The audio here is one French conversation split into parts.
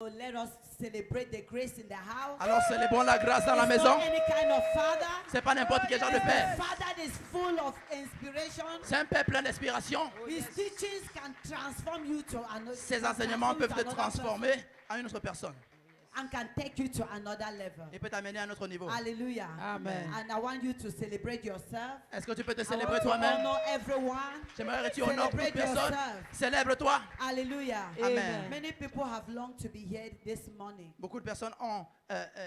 So let us celebrate the grace in the house. Alors célébrons la grâce dans la It's maison. not any kind of father. C'est pas n'importe quel genre de It's a père. father that is full of inspiration. C'est un père plein d'inspiration. His teachings can transform you to another. Ses enseignements peuvent te transformer en une autre personne and can take you to another level. et peut t'amener à un autre niveau. Hallelujah. Amen. And I want you to celebrate yourself. Est-ce que tu peux te I célébrer want to toi-même? honor everyone. J'aimerais que tu honores toute Celebrate personne. yourself. Célèbre-toi. Hallelujah. Amen. Many people have longed to be here this morning. Beaucoup de personnes ont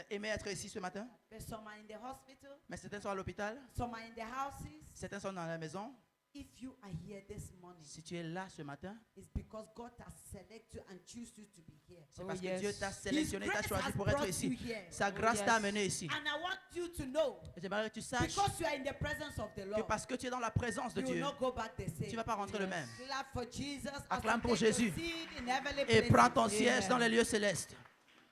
aimé être ici ce matin, But some are in the hospital, mais certains sont à l'hôpital, some are in the houses. certains sont dans la maison. If you are here this morning, Si tu es là ce matin, it's because God has selected and choose you to be here. c'est parce que Dieu t'a sélectionné, His t'a grace choisi has pour être brought ici. you here. Sa grâce t'a amené ici. And I want you to know, Et j'aimerais que tu saches because you are in the presence of the que Lord, parce que tu es dans la présence de you will Dieu, not go back the same. tu ne vas pas rentrer le même. Clap for Jesus. Acclame as you pour take your Jésus. seat in heavenly Et places. prends ton siège dans les lieux célestes.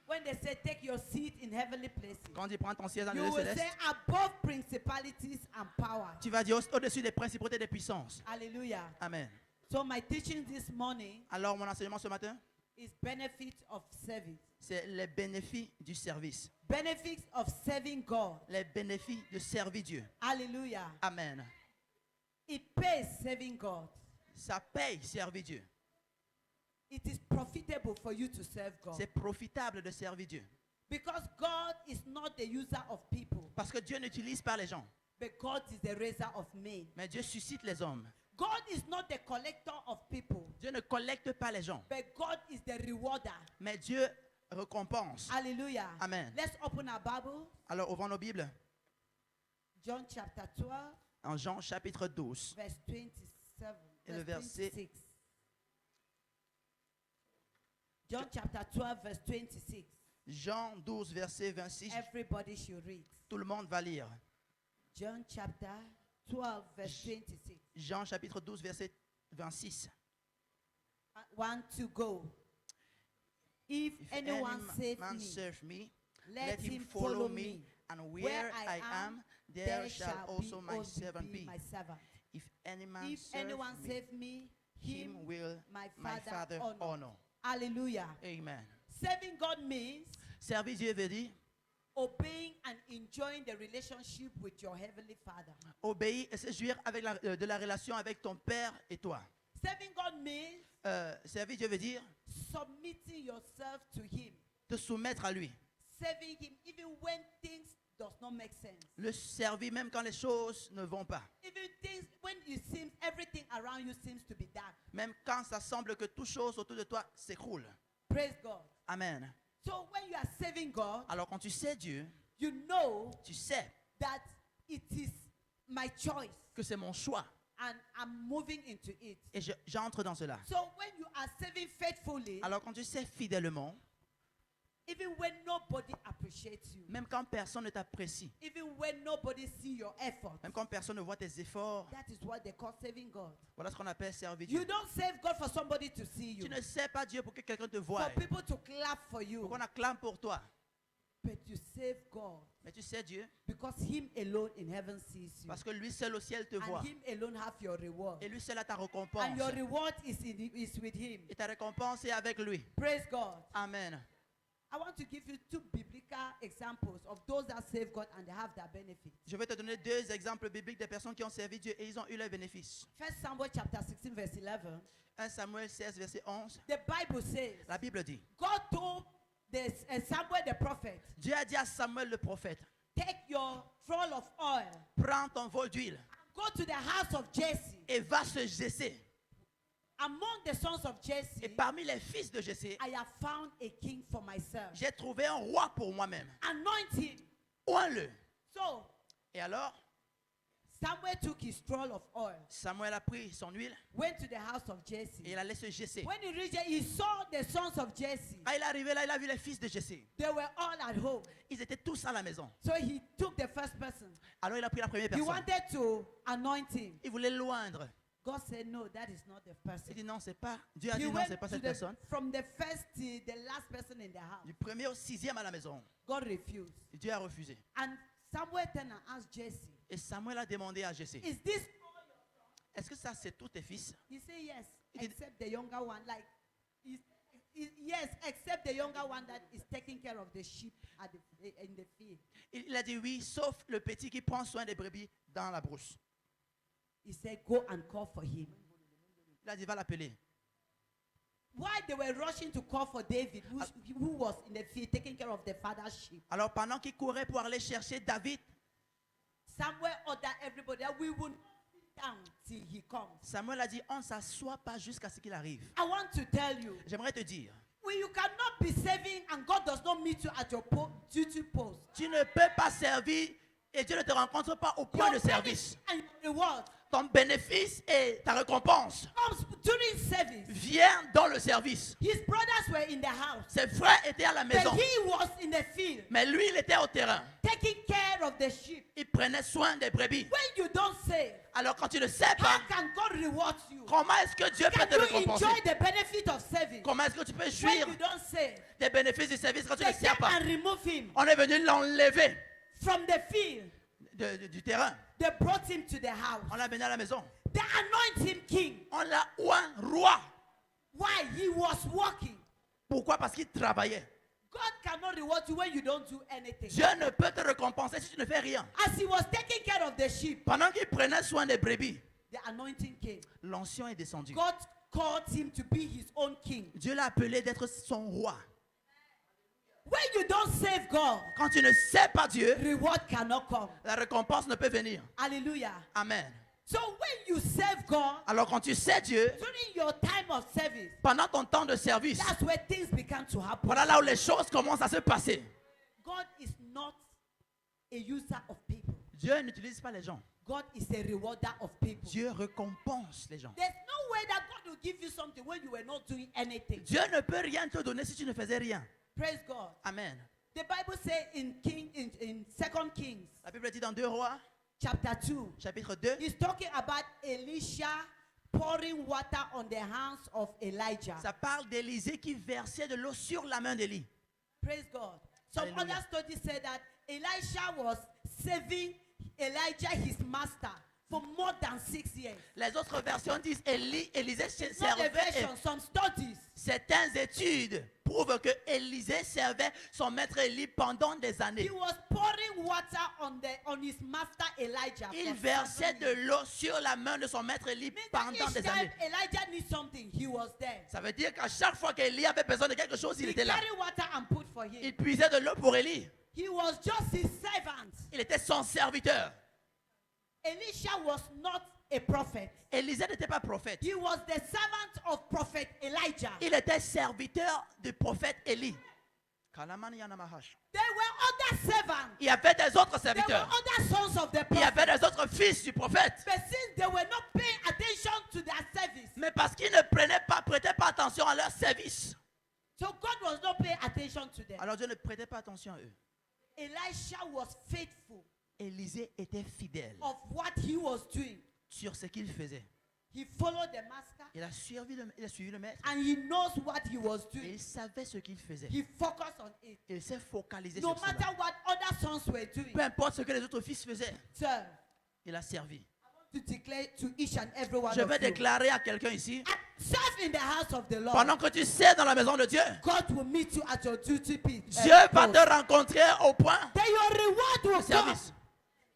When they say take your seat in heavenly places, Quand on dit prends ton siège dans les you lieux will célestes, say above principalities and powers. tu vas dire au-dessus des principautés et des puissances. Hallelujah. Amen. So my teaching this morning Alors mon enseignement ce matin, is benefits of service. c'est les bénéfices du service. Benefits of serving God. Les bénéfices de servir Dieu. Hallelujah. Amen. It pays serving God. Ça paye servir Dieu. It is profitable for you to serve God. C'est profitable de servir Dieu. Because God is not the user of people, Parce que Dieu n'utilise pas les gens, but God is the raiser of men. mais Dieu suscite les hommes. God is not the collector of people, Dieu ne collecte pas les gens, but God is the rewarder. mais Dieu récompense. Hallelujah. Amen. Let's open our Bible. Alors ouvrons nos Bibles John chapter 12, en Jean chapitre 12 verse 27. et le verset 26. John chapter 12, verse 26. Jean 12 verset 26. Everybody should read. Tout le monde va lire. John chapter 12, verse 26. Jean chapitre 12 verset 26. One to go. If anyone Any save man me, serve me, let him follow me. and where I am, there shall also my servant be. my servant. If any man If serve anyone me, save me, him will my my Father Father honor. honor. Hallelujah. Amen. Serving God means Servir Dieu veut dire obeying and enjoying the relationship with your heavenly Father. obéir et se jouir avec de la relation avec ton Père et toi. Serving God means Servir Dieu veut dire submitting yourself to Him. te soumettre à lui. Serving Him even when things does not make sense. Le servir même quand les choses ne vont pas. Even things when it seems everything around you seems to be dark. Même quand ça semble que toute chose autour de toi s'écroule. Praise God. Amen. So when you are serving God, Alors quand tu sais Dieu, you know tu sais that it is my choice que c'est mon choix and I'm moving into it. et j'entre dans cela. So when you are serving faithfully, Alors quand tu sais fidèlement, even when nobody appreciates you, même quand personne ne t'apprécie, even when nobody see your effort, même quand personne ne voit tes efforts, that is what they call serving God. voilà ce qu'on appelle servir You Dieu. don't serve God for somebody to see you, Tu ne sais pas Dieu pour que quelqu'un te voie, for people to clap for pour you, qu'on acclame pour toi. but you serve God Mais tu sais Dieu because Him alone in heaven sees you, parce que lui seul au ciel te voit. and Him alone have your reward, Et lui seul a ta récompense. and your reward is with Him. Et ta récompense est avec lui. Praise God. Amen. I want to give you two biblical examples of those that save God and they have their benefits. Je vais te donner deux exemples bibliques des personnes qui ont servi Dieu et ils ont eu leurs bénéfices. 1 Samuel chapter 16 verse 11. 1 Samuel 16 verset 11. The Bible says, La Bible dit, God told Samuel the prophet, Dieu a dit à Samuel le prophète, take your troll of oil, prends ton vol d'huile go to the house of Jesse. et va se Jessé. Among the sons of Jesse, Et parmi les fils de Jessé, I have found a king for myself. j'ai trouvé un roi pour moi-même. Anoint him. Oins-le. So Et alors, Samuel took his troll of oil, Samuel a pris son huile went to the house of Jesse. et il allait se Jessé. When he reached there, he saw the sons of Jesse. Quand il est arrivé là, il a vu les fils de Jessé. They were all at home. Ils étaient tous à la maison. So he took the first person. Alors il a pris la première He personne. wanted to anoint him. Il voulait l'oindre. God said, no, that is not the Il person. dit non, c'est pas. Dieu a He dit non, went c'est pas to cette personne. from the first to the last person in the house. Du premier au sixième à la maison. God refused. Dieu a refusé. And Samuel turned and asked Jesse, Et Samuel a demandé à Jessé, is this all your sons? est-ce que ça c'est tous tes fils? He said, yes, He did- except the younger one. Like, Yes, except the younger one that is taking care of the sheep in the field. Il a dit oui, sauf le petit qui prend soin des brebis dans la brousse. He said, go and call for him. Il a dit va l'appeler. Why they were rushing to call for David, who was in the field taking care of the father's sheep? Alors pendant qu'il courait pour aller chercher David, Samuel ordered everybody that we will sit down till he comes. Samuel a dit on ne s'assoit pas jusqu'à ce qu'il arrive. I want to tell you, J'aimerais te dire, you cannot be serving and God does not meet you at your duty post. tu ne peux pas servir et Dieu ne te rencontre pas au point de service. And your reward Ton bénéfice et ta récompense comes during service. vient dans le service. His brothers were in the house, Ses frères étaient à la maison, but he was in the field mais lui il était au terrain. taking care of the sheep. Il prenait soin des brebis. When you don't save, Alors quand tu ne sais how pas, can God reward you? comment est-ce que Dieu peut Can te you récompenser? enjoy the benefit of serving Comment est-ce que tu peux when jouir you don't save? des bénéfices du service quand tu They ne sais came pas? and remove him On est venu l'enlever from the field. du terrain. They brought him to the house. On l'a amené à la maison. They anoint him king. On l'a oint roi. Why? He was working. Pourquoi? Parce qu'il travaillait. God cannot reward you when you don't do anything. Dieu ne peut te récompenser si tu ne fais rien. As he was taking care of the sheep, Pendant qu'il prenait soin des brebis, the anointing came. l'onction est descendue. God called him to be his own king. Dieu l'a appelé d'être son roi. When you don't save God, Quand tu ne sais pas Dieu, reward cannot come. la récompense ne peut venir. Hallelujah. Amen. So when you serve God, Alors quand tu sais Dieu, during your time of service, pendant ton temps de service, that's where things began to happen. voilà là où les choses commencent à se passer. God is not a user of people. Dieu n'utilise pas les gens. God is a rewarder of people. Dieu récompense les gens. There's no way that God will give you something when you were not doing anything. Dieu ne peut rien te donner si tu ne faisais rien. Praise God. Amen. The Bible says in 2 Kings La Bible dit dans 2 Rois, chapter 2, chapitre 2, he's talking about Elisha pouring water on the hands of Elijah. ça parle d'Élisée qui versait de l'eau sur la main d'Élie. Praise God. Some Hallelujah. other studies say that Elisha was saving Elijah, his master, for more than 6 years. Les autres versions disent Élisée It's not a servait. version, some studies. Certaines études prouvent que Élisée servait son maître Élie pendant des He années. was pouring water on his master Elijah. Il for versait 7 de years. l'eau sur la main de son maître Élie Means that pendant each des time années. Elijah needs something, he was there. Ça veut dire qu'à chaque fois qu'Élie avait besoin de quelque chose, il He était là. carried water and put for him. Il puisait de l'eau pour Élie. He was just his servant. Il était son serviteur. Elisha was not a prophet. Élisée n'était pas prophète. He was the servant of prophet Elijah. Il était serviteur du prophète Élie. There were other servants. Il y avait des autres There were serviteurs. other sons of the Il y prophet. avait des autres fils du prophète. But since they were not paying attention to their service, Mais parce qu'ils ne prêtaient pas attention à leur service. so God was not paying attention to them. Alors Dieu ne prêtait pas attention à eux. Elisha was faithful Élisée était fidèle of what he was doing. sur ce qu'il faisait. He followed the master Il a suivi le maître. and he knows what he was Et doing. il savait ce qu'il faisait. He focused on it. Il s'est focalisé No sur matter cela. what other sons were doing, Peu importe ce que les autres fils faisaient, serve. il a servi. To declare to each and every one Je of vais you. déclarer à quelqu'un ici, Serve in the house of the Lord. pendant que tu sais dans la maison de Dieu, God will meet you at your duty Dieu va post. te rencontrer au point Then your reward will de come service.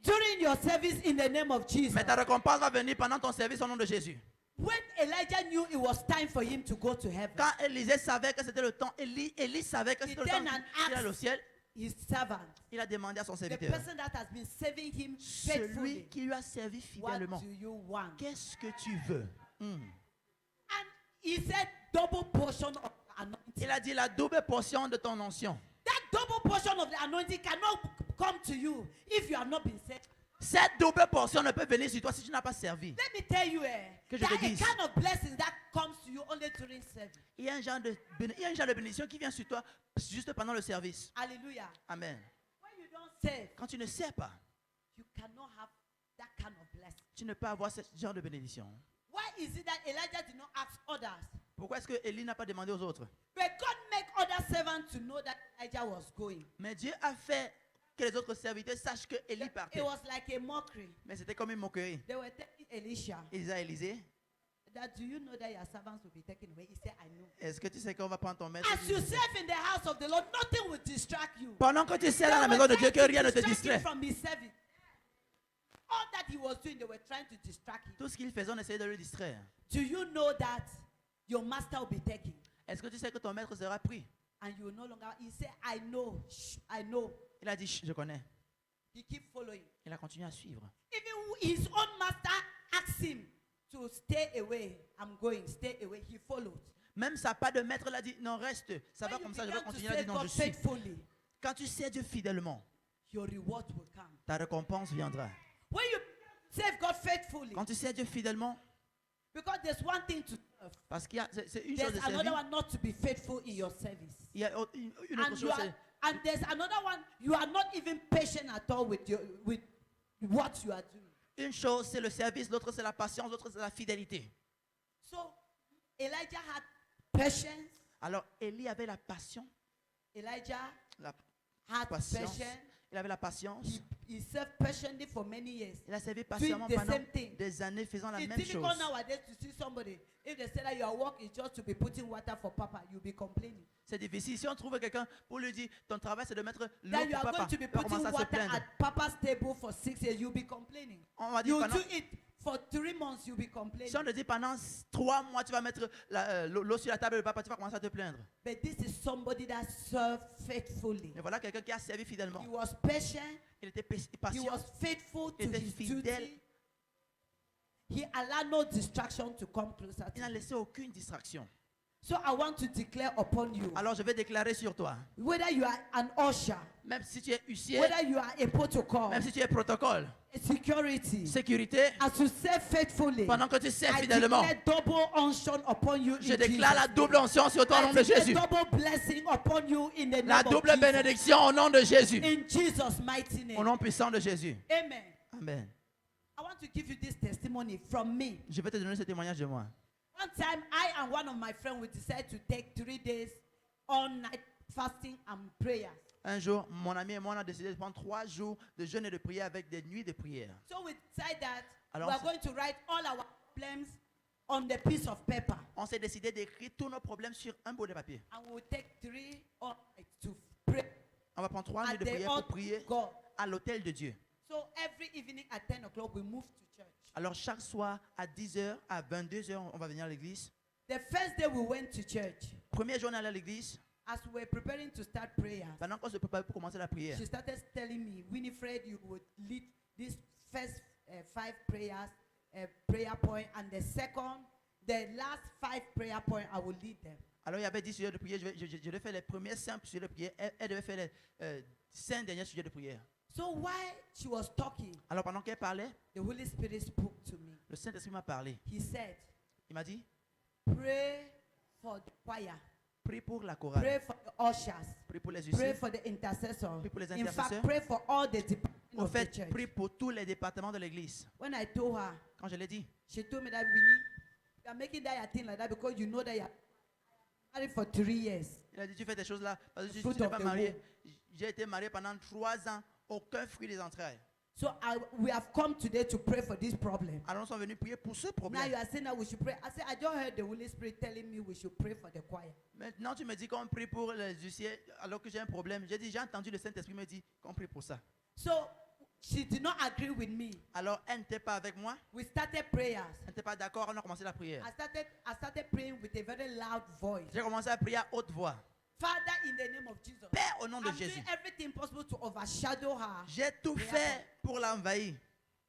during your service in the name of Jesus. Mais ta récompense va venir pendant ton service au nom de Jésus. When Elijah knew it was time for him to go to heaven, Quand Élisée savait que c'était le temps, Élie savait que c'était le temps then an qu'il allait au ciel, his servant, il a demandé à son the serviteur, person that has been serving him celui faithfully, qui lui a servi what fidèlement, do you want? qu'est-ce que tu veux? And he said, double portion of anointing. Il a dit la double portion de ton onction. That double portion of the anointing cannot come to you if you have not been saved. Cette double portion ne peut venir sur toi si tu n'as pas servi. Let me tell you, Que je there te are a dise. kind of blessings that comes to you only during service. Il y a un genre de bénédiction qui vient sur toi juste pendant le service. Hallelujah. Amen. When you don't serve, Quand tu ne sais pas, you cannot have that kind of blessing. tu ne peux avoir ce genre de bénédiction. Why is it that Elijah did not ask others? Pourquoi est-ce que Élie n'a pas demandé aux autres? But God made other servants to know that Elijah was going. Mais Dieu a fait que les autres serviteurs sachent que Élie partait. It was like a mockery. Mais c'était comme une moquerie. They were telling Elisha, Ils ont Élisée, That do you know that your servants will be taken away? He said, I know. Est-ce que tu sais qu'on va prendre ton maître? As you serve in the house of the Lord, nothing will distract you. Pendant que tu sers dans la They maison de were Dieu, que trying rien ne to te distract him distrait. from his service. All that he was doing, they were trying to distract him. Tout ce qu'il faisait, on essayait de le distraire. Do you know that your master will be taken? Est-ce que tu sais que ton maître sera pris? And you will no longer. He said, I know. Shh, I know. Il a dit, chut, je connais. He keep following. Il a continué à suivre. Even his own master asked him to stay away. I'm going, stay away. He followed. Même sa part de maître l'a dit, non, reste. Ça va When you comme ça, je vais begin to continuer à serve dire, non, je God suis. faithfully, Quand tu sers Dieu fidèlement, your reward will come. ta récompense viendra. When you serve God faithfully, Quand tu sers Dieu fidèlement, because there's one thing to serve, parce qu'il y a, c'est une chose there's de another servir, one not to be faithful in your service. il y a une autre And, you chose, are, c'est and there's another one, you are not even patient at all with what you are doing. une chose, c'est le service, l'autre c'est la patience, l'autre c'est la fidélité. So Elijah had patience. Alors Élie avait la passion, Elijah la had patience. patience. Il avait la patience. He served patiently for many years. Il a servi patiemment the pendant same thing. des années faisant la It's même difficult chose. nowadays to see somebody. If they say that your work is just to be putting water for Papa, you'll be complaining. C'est difficile. Si on trouve quelqu'un pour lui dire ton travail c'est de mettre l'eau That you pour are papa, going to be il va commencer putting à se water plaindre. at Papa's table for 6 years, you'll be complaining. On va dire You pendant, do it for 3 months, you'll be complaining. si on te dit pendant 3 mois tu vas mettre l'eau sur la table de papa, tu vas commencer à te plaindre. But this is somebody that served faithfully. Mais voilà quelqu'un qui a servi fidèlement. He was patient. Il était He patient. was faithful to était his fidèle. duty. He allowed no distraction to come closer Il to n'a him. laissé aucune distraction. So I want to declare upon you, Alors je vais déclarer sur toi, whether you are an usher, même si tu es huissier, whether you are a protocol, même si tu es protocole, a security, sécurité, as you serve faithfully, pendant que tu sers I fidèlement, declare double unction upon you je in déclare la Jesus' double name. onction sur toi au I nom de declare Jésus. double blessing upon you in the La name of double Jesus. bénédiction au nom de Jésus. In Jesus' mighty Au name. nom puissant de Jésus. Amen. Amen. I want to give you this testimony from me. Je vais te donner ce témoignage de moi. One time, I and one of my friends, we decided to take 3 days all night fasting and prayers. Un jour, mon ami et moi on a décidé de prendre 3 jours de jeûne et de prière avec des nuits de prière. So we decided that Alors, we are going to write all our problems on the piece of paper. On s'est décidé d'écrire tous nos problèmes sur un bout de papier. And we'll take 3 all night to pray On va prendre 3 nuits at de the prière pour altar prier of God. à l'autel de Dieu. So every evening at 10 o'clock, we move to church. Alors chaque soir à 10h, à 22h, on va venir à l'église. The first day we went to church, Premier jour, on est allé à l'église. as we were preparing to start prayers, Pendant qu'on se préparait pour commencer la prière, she started telling me, Winifred, you would lead these first 5 prayers, prayer point, and the last 5 prayer point, I will lead them. alors il y avait 10 sujets de prière. Je devais faire les premiers 5 sujets de prière. Elle devait faire les 5 derniers sujets de prière. So while she was talking, Alors pendant qu'elle parlait, the Holy Spirit spoke to me. le Saint-Esprit m'a parlé. He said, Il m'a dit, pray for the choir, prie pour la chorale, pray for the ushers, prie pour les pray huissiers. for the intercessors. Prie pour les In fact, intercesseurs. prie for all the departments En of the fait, church. prie pour tous les départements de l'église. When I told her, Quand je l'ai dit, she told me that Winnie, you are making that your thing like that because you know that you are married for 3 years. il a dit, tu fais des choses là, parce que tu Fruit n'es of pas the marié. J'ai été marié pendant 3 ans, aucun fruit des entrailles. So we have come today to pray for this problem. Alors nous sommes venus prier pour ce Now problème. you are saying that we should pray. I said, I just heard the Holy Spirit telling me we should pray for the choir. Maintenant, tu me dis qu'on prie pour les huissiers alors que j'ai un problème. J'ai dit, j'ai entendu le Saint-Esprit me dire qu'on prie pour ça. So she did not agree with me. Alors, elle n'était pas avec moi. We started prayers. Elle n'était pas d'accord. On a commencé la prière. I started praying with a very loud voice. J'ai commencé à prier à haute voix. Father, in the name of Jesus, Père, au nom de I'm Jésus, doing everything possible to overshadow her. j'ai tout fait pour l'envahir.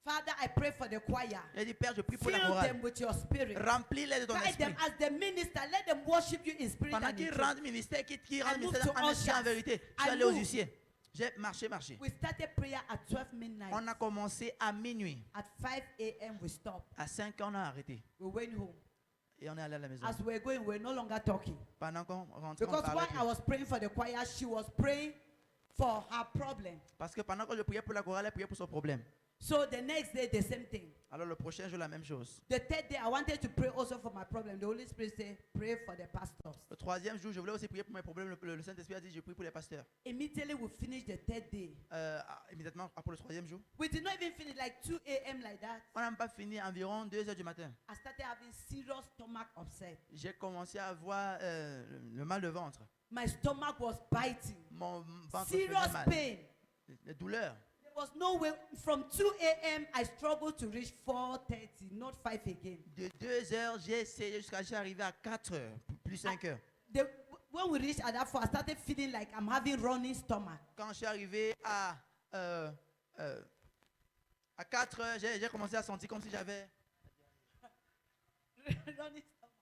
Father, I pray for the choir. J'ai dit, Père, je prie pour Fill la chorale. them with your spirit. Remplis-les de ton Guide them esprit. as the minister. Let them worship you in spirit Pendant and in qu'ils truth. rendent ministère, qu'ils rendent move ministère to en esprit, en ushers. vérité. Je suis I allé aux move. huissiers. J'ai marché. We started prayer at 12 midnight. On a commencé à minuit. At 5 a.m. we stopped. À 5 ans, on a arrêté. We went home. Et on est allé à la maison. As we were going, we were no longer talking. Pendant qu'on rentrait, on Because parlait while plus. I was praying for the choir, she was praying for her problem. Parce que pendant que je priais pour la chorale, elle priait pour son problème. So the next day, the same thing. Alors le prochain jour, la même chose. The third day, I wanted to pray also for my problem. The Holy Spirit said, pray for the pastors. Le troisième jour, je voulais aussi prier pour mes problèmes. Le Saint-Esprit a dit, je prie pour les pasteurs. Immediately we finished the third day. Immédiatement après le troisième jour, We did not even finish like 2 a.m. like that. on n'a pas fini environ 2 heures du matin. I started having serious stomach upset. J'ai commencé à avoir le mal de ventre. My stomach was biting. Mon ventre faisait Serious mal. pain. Les douleurs. There was no way. From 2 a.m. I struggled to reach 4:30, not 5 again. De 2 heures, j'ai essayé jusqu'à arrivé à 4 heures, plus 5 heures. When we reached at that 4, I started feeling like I'm having running stomach. Quand je suis arrivé à 4 heures, j'ai commencé à sentir comme si j'avais... Running stomach.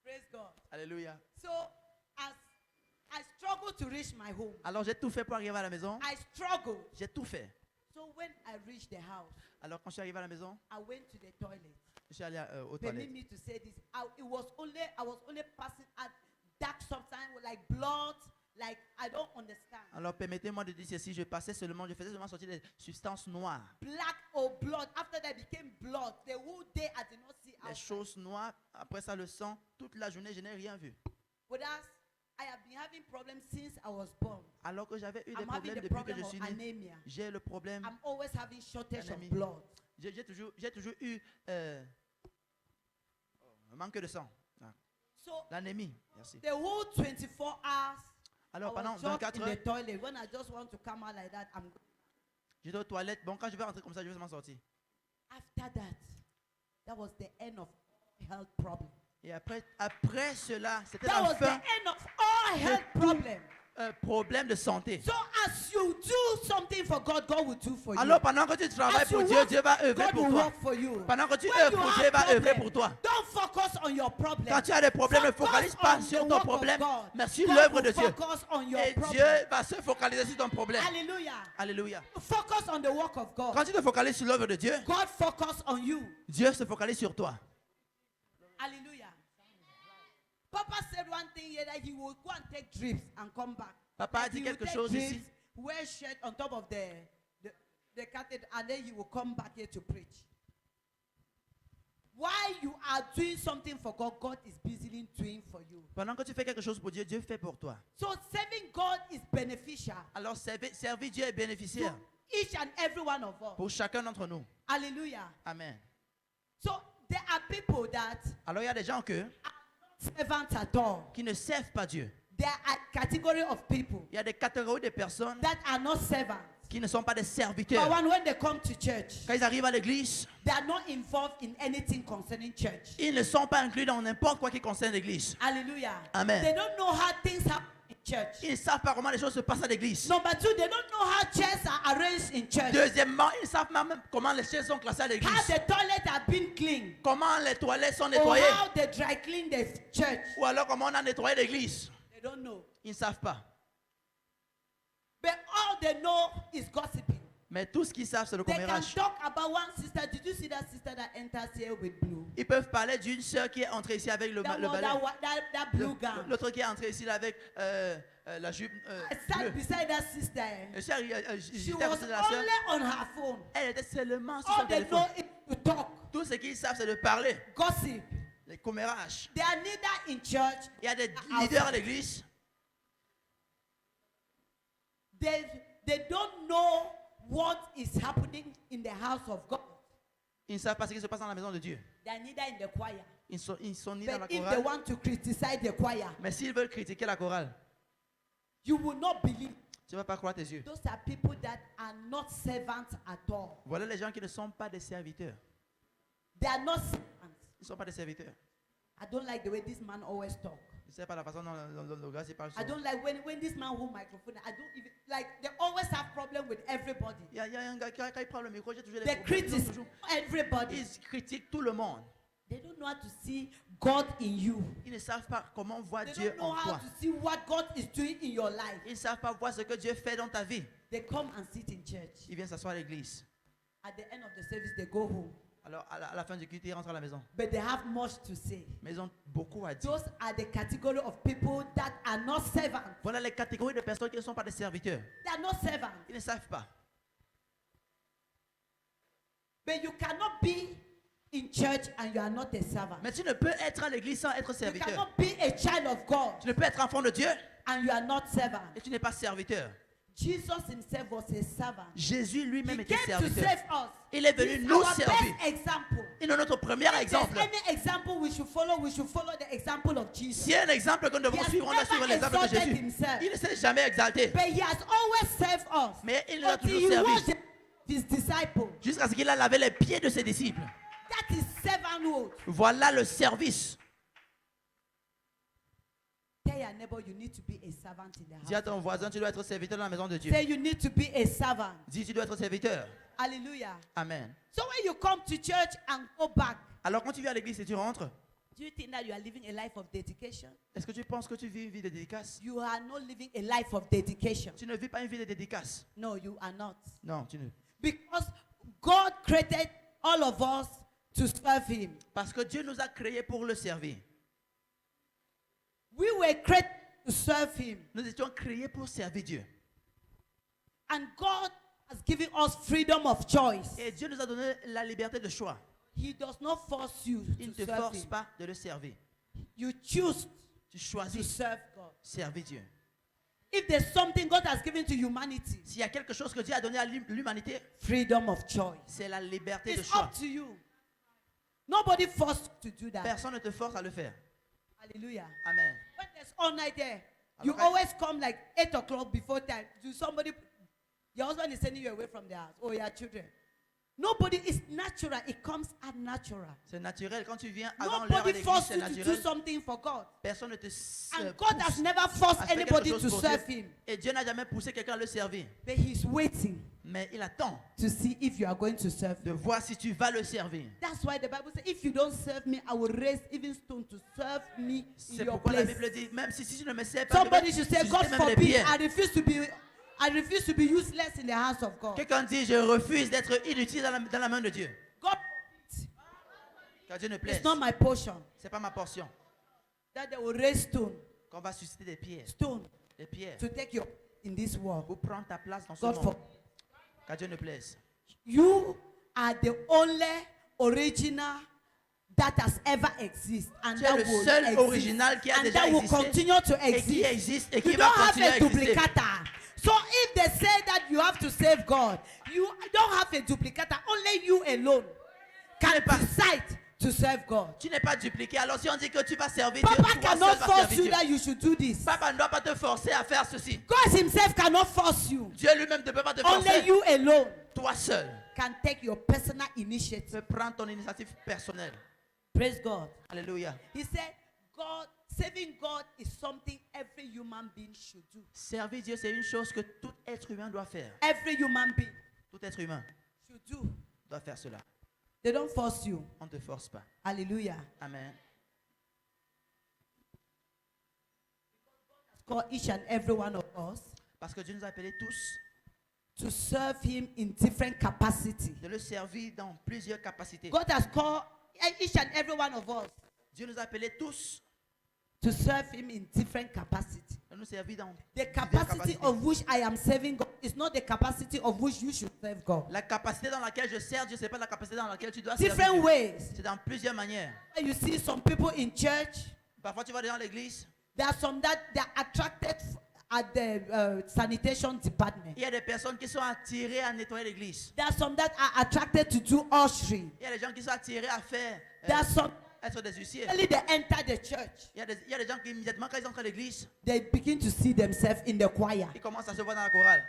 Praise God. Alléluia. So as I struggled to reach my home, Alors j'ai tout fait pour arriver à la maison. I struggled. J'ai tout fait. So when I reached the house, Alors quand je suis arrivé à la maison, I went to the toilet. je suis allé aux Permit toilettes. me to say this. I was only passing at dark substance like blood, like I don't understand. Alors permettez-moi de dire ceci, je faisais seulement sortir des substances noires. Black or blood. After that became blood. The whole day I did not see Les outside. choses noires, après ça le sang, toute la journée je n'ai rien vu. Whereas I have been having problems since I was born. Alors que j'avais eu des I'm having problèmes the depuis que problem je of suis né. anemia. J'ai le problème, I'm always having shortage of Anémie. blood. j'ai toujours eu un manque de sang. Ah, So l'anémie, merci. the whole 24 hours, Alors I pendant was just 24 in heures, the toilet. When I just want to come out like that, j'étais aux toilettes. Bon, quand je vais rentrer comme ça, je vais m'en sortir. after that was the end of health problem. Et après cela, c'était That la was the fin end of all health problem. problème de santé. So as you do something for God, God will do for you. Alors pendant que tu travailles As pour you Dieu, work, Dieu va œuvrer God pour will toi. work for you. Pendant que tu When œuvres you pour have Dieu, va œuvrer problem, pour toi. don't focus on your problem. Quand tu as des problèmes, ne Focus focalise pas on sur the ton work of problème, God. mais sur God l'œuvre will de Dieu. focus on your Et problem. Dieu va se focaliser sur ton problème. Hallelujah. Alléluia. Focus on the work of God. Quand tu te focalises sur l'œuvre de Dieu, God focus on you. Dieu se focalise sur toi. Hallelujah. Papa said one thing here that he will go and take drips and come back. Papa a Like dit he will quelque take chose drips, ici. wear shirt on top of the cathedral, and then he will come back here to preach. While you are doing something for God, God is busily doing for you. Pendant que tu fais quelque chose pour Dieu, Dieu fait pour toi. So serving God is beneficial Alors servir Dieu est to bénéficiaire each and every one of us. pour chacun d'entre nous. Hallelujah. Amen. So there are people that Alors il y a des gens are not servants at all. qui ne servent pas Dieu. There are category of people Il y a des catégories de personnes that are not servants. qui ne sont pas des But serviteurs. when they come to church, Quand ils arrivent à l'église, they are not involved in anything concerning church. ils ne sont pas inclus dans n'importe quoi qui concerne l'église. Hallelujah. Amen. They don't know how things happen in church. Ils ne savent pas comment les choses se passent à l'église. Number two, they don't know how chairs are arranged in church. Deuxièmement, ils ne savent même comment les chaises sont classées à How l'église. the toilet have been cleaned. Comment les toilettes sont Or nettoyées. how they dry clean the church. Ou alors comment on a nettoyé l'église. They don't know. Ils ne savent pas. But all they know is gossiping. Mais tout ce qu'ils savent, c'est le They can commérage. talk about one sister. Did you see that sister that enters here with blue? Ils peuvent parler d'une sœur qui est entrée ici avec le That, balai. that blue gown. L'autre qui est entrée ici là avec la jupe I sat bleue. beside that sister. Je suis She j'étais à was côté de la sœur. only on her phone. Elle était seulement sur All son they téléphone. know is to talk, Tout ce qu'ils savent, c'est de parler. gossip. Les commérages. They are neither in church. Il y a des Outside. leaders à l'église. They don't know what is happening in the house of God. Ils ne savent pas ce qui se passe dans la maison de Dieu. They are neither in the choir. Ils sont ni dans la But if they chorale. want to criticize the choir, Mais s'ils veulent critiquer la chorale, you will not believe. tu ne vas pas croire tes yeux. Those are people that are not servants at all. Voilà les gens qui ne sont pas des serviteurs. They are not servants. Ils ne sont pas des serviteurs. I don't like the way this man always talk. Je ne sais pas la façon dont le gars se parle. I don't like when this man hold microphone. I don't even like. They always have problem with everybody. Il y a un gars qui, quand il prend le micro, j'ai toujours They des problèmes. criticize Toujours. everybody. Ils critiquent tout le monde. They don't know how to see God in you. Ils ne savent pas comment voir They Dieu don't know en how toi. to see what God is doing in your life. Ils ne savent pas voir ce que Dieu fait dans ta vie. They come and sit in church. Ils viennent s'asseoir à l'église. At the end of the service, they go home. Alors, à la fin du culte, ils rentrent à la maison. But they have much to say. Mais ils ont beaucoup à dire. Those are the category of people that are not servants. Voilà les catégories de personnes qui ne sont pas des serviteurs. They are not servants. Ils ne savent pas. But you cannot be in church and you are not a servant. Mais tu ne peux être à l'église sans être You serviteur. cannot be a child of God Tu ne peux être enfant de Dieu and you are not servant. et tu n'es pas serviteur. Jesus himself was a servant. Jésus He lui-même était came to serviteur. save us. Il est venu He's nous our servir. best example. Il est notre premier If there's exemple. any example we should follow the example of Jesus. S'il y a un exemple que nous He devons has suivre, on doit never suivre l'exemple de exalted Jésus. himself. Il ne s'est jamais exalté. But he has always served us Mais il nous a until toujours he servi. washed his disciples. Jusqu'à ce qu'il a lavé les pieds de ses disciples. That is servanthood. Voilà le service. Tell your neighbor you need to be a servant in the Dis à house. ton voisin, tu dois être serviteur dans la maison de Dieu. Say you need to be a servant. Dis, tu dois être serviteur. Hallelujah. Amen. So when you come to church and go back, Alors quand tu viens à l'église et tu rentres, do you think that you are living a life of dedication? est-ce que tu penses que tu vis une vie de dédicace? You are not living a life of dedication. Tu ne vis pas une vie de dédicace. No, you are not. Non, tu ne. Because God created all of us to serve him. Parce que Dieu nous a créés pour le servir. We were created to serve him. Nous étions créés pour servir Dieu. And God has given us freedom of choice. Et Dieu nous a donné la liberté de choix. He does not force you Il ne to te serve force him. pas de le servir. You choose Tu to choisis serve God. servir Dieu. If there's something God has given to humanity, S'il y a quelque chose que Dieu a donné à l'humanité, freedom of choice. c'est la liberté de It's choix. up to you. Nobody forced you to do that. Personne ne te force à le faire. Hallelujah. Amen. When there's all night there, you Alors, always come like 8 o'clock before time. Do somebody, your husband is sending you away from the house, or your children. Nobody is natural. It comes unnatural. C'est naturel. Quand tu viens avant l'heure à Nobody l'église, forced c'est you to do naturel. something for God. Personne ne te And God has pousse never forced à faire anybody quelque to chose pour serve Dieu. him. Et Dieu n'a jamais poussé quelqu'un à le servir. But he's waiting Mais il attend to see if you are going to serve de him. voir si tu vas le servir. That's why the Bible says, if you don't serve me, I will raise even stone to serve me in C'est your pourquoi la place. Bible dit, même si tu ne me sers pas, Somebody je vais should say, God susciter même les forbid, pierres. I refuse to be useless in the house of God. Quelqu'un dit, je refuse d'être inutile dans la main de Dieu. God forbid. Car Dieu ne plaise. It's not my portion. C'est pas ma portion. That they will raise stone, Qu'on va susciter des pierres. stone Des pierres. to take your in this world. Pour prendre ta place dans ce God monde. forbid. Car Dieu ne plaise. You are the only original that has ever existed, and Tu es that le will seul exist, original qui a and déjà that will existé continue to et qui exist. existe et You qui va don't have continuer à a exister. duplicata. So if they say that you have to save God, you don't have a duplicata. Only you alone can decide to serve God. Tu n'es pas dupliqué. Alors si on dit que tu vas servir Dieu, Papa toi cannot seul vas force servir you Dieu. that you should do this. Papa ne doit pas te forcer à faire ceci. God himself cannot force you. Dieu lui-même ne peut pas te Only forcer. you alone Toi seul, can take your personal tu initiative. peux prendre ton initiative personnelle. Praise God. Alléluia. He said, saving God is something every human being should do. Servir Dieu, c'est une chose que tout être humain doit faire. Every human being Tout être humain should do. doit faire cela. They don't force you. On ne te force pas. Hallelujah. Amen. Call each and every one of us Parce que Dieu nous a appelés tous to serve him in different capacity. de le servir dans plusieurs capacités. God has called each and every one of us Dieu nous a appelés tous to serve him in different capacity. de nous servir dans The diverses capacity capacités. of which I am serving God is not the capacity of which you should serve God. La capacité dans laquelle je sers Dieu, ce n'est pas la capacité dans laquelle tu dois servir Different Dieu. ways. C'est dans plusieurs manières. You see some people in church, Parfois, tu vas dans l'église, there are some that they are attracted at the sanitation department. il y a des personnes qui sont attirées à nettoyer l'église. There are some that are attracted to do ushering. Il y a des gens qui sont attirés à faire, There are some être des huissiers. early they enter the church. Il y a des gens qui immédiatement quand ils entrent à l'église, They begin to see themselves in the choir. ils commencent à se voir dans la chorale.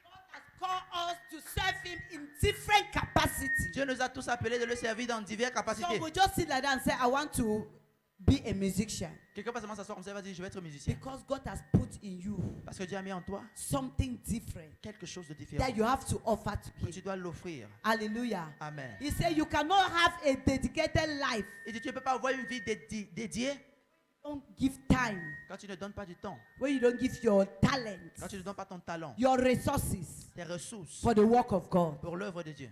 God has called us to serve him in different capacities. Dieu nous a tous appelés de le servir dans diverses capacités. So we just sit like that and say, I want to be a musician. Quelqu'un peut seulement s'asseoir comme ça et va dire, je vais être musicien. Because God has put in you Parce que Dieu a mis en toi something different quelque chose de différent. that you have to offer to Que him. tu dois l'offrir. Hallelujah. Amen. He said you cannot have a dedicated life. Et tu ne peux pas avoir une vie dédiée Don't give time. quand tu ne donnes pas du temps, When you don't give your talent, quand tu ne donnes pas ton talent, your resources tes ressources for the work of God. pour l'œuvre de Dieu.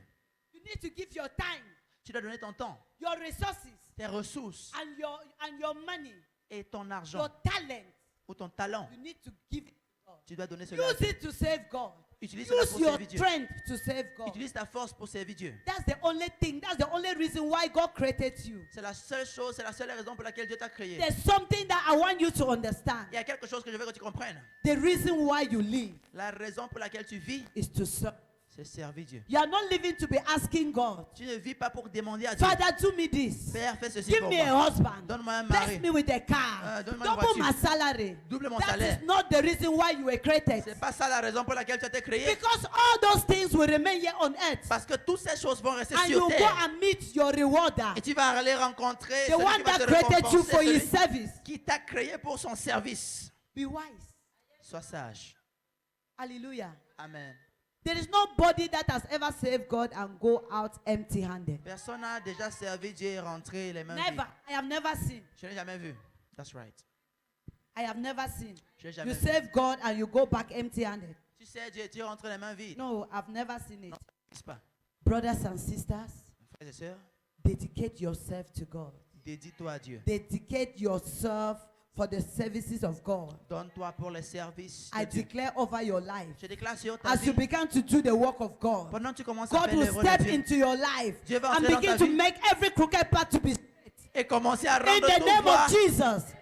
You need to give your time, Tu dois donner ton temps, your resources, tes ressources and your money, et ton argent your talent. ou ton talent. You need to give it to God. Tu dois donner cela. à Use Dieu. it to save God. Utilise cela Use pour your servir Dieu. strength to save God. Utilise ta force pour servir Dieu. That's the only thing. That's the only reason why God created you. C'est la seule chose, c'est la seule raison pour laquelle Dieu t'a créé. There's something that I want you to understand. Il y a quelque chose que je veux que tu comprennes. The reason why you live La raison pour laquelle tu vis, is to serve. c'est servir Dieu. You are not living to be asking God, Tu ne vis pas pour demander à Dieu. Father, do me this. Père, fais ceci Give pour me a moi. husband. Donne-moi un Bless mari. me with a car. Donne-moi une Double voiture. my salary. Double mon That salaire. is not the reason why you were created. C'est pas ça la raison pour laquelle tu as été créé. Because all those things will remain here on earth. Parce que toutes ces choses vont rester And sur you go terre. and meet your rewarder. Et tu vas aller rencontrer The celui one qui va that te created you récompenser, for his celui service. qui t'a créé pour son service. Be wise. Sois sage. Hallelujah. Amen. There is nobody that has ever served God and go out empty-handed. Personne n'a déjà servi Dieu et rentré les mains Never. vides. I have never seen. Je n'ai jamais vu. That's right. I have never seen. Je n'ai You jamais vu. serve God and you go back empty-handed. Tu sais, Dieu, tu rentres les mains vides. No, I've never seen it. Non, ça n'existe pas. Brothers and sisters, Frères et sœurs, dedicate yourself to God. dédie-toi à Dieu. Dedicate yourself for the services of God. Donne-toi pour les services de I Dieu. declare over your life. Je déclare sur ta As you vie, begin to do the work of God, pendant que tu commences à God faire will l'œuvre de step Dieu into your life Dieu va and entrer dans begin ta to vie. make every crooked path to be straight. et commencer à In rendre the tout name droit. of Jesus,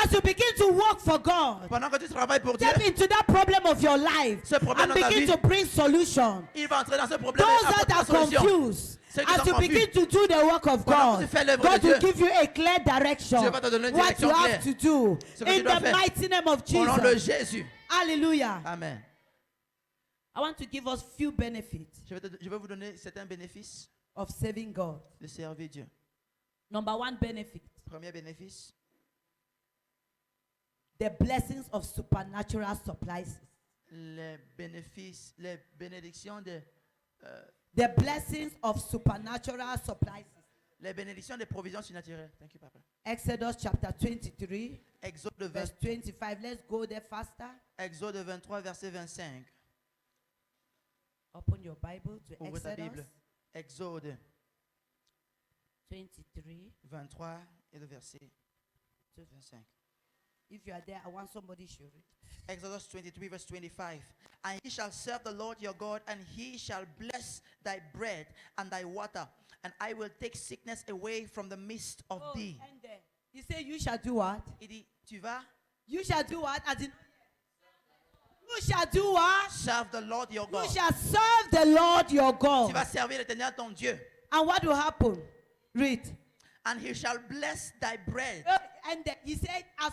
as you begin to work for God, Pendant que tu travailles pour Dieu, step into that problem of your life Ce problème and dans ta begin vie, to bring solution. il va entrer dans ce problème Those et apporter that la are solution. confused, Ceux qui as sont you confus, begin to do the work of pendant que God, tu fais l'œuvre God de will Dieu, give you a clear direction. Dieu va te donner une What you direction have claire. to do Ce que tu in dois the faire. mighty name of Au nom de Jesus. Jésus. Hallelujah. Amen. I want to give us few benefits Je vais vous donner certains bénéfices of serving God. de servir Dieu. Number one benefit, Premier bénéfice, the blessings of supernatural supplies. les bénéfices, les bénédictions The blessings of supernatural supplies. les bénédictions des provisions surnaturelles. Thank you, Papa. Exodus chapter 23, Exode, verse 25. Let's go there faster. Exode 23, verset 25. Open your Bible to Ouvre ta Exodus Bible. Exode 23. 23 et le verset 25. If you are there, I want somebody to read. Exodus 23, verse 25. And ye shall serve the Lord your God, and he shall bless thy bread and thy water, and I will take sickness away from the midst of thee. And there. He said, you shall do what? Il dit, tu vas You shall do what? As in, you shall do what? serve the Lord your You God. shall serve the Lord your Tu God. vas servir l'Éternel ton Dieu. And what will happen? Read. And he shall bless thy bread. And he said, as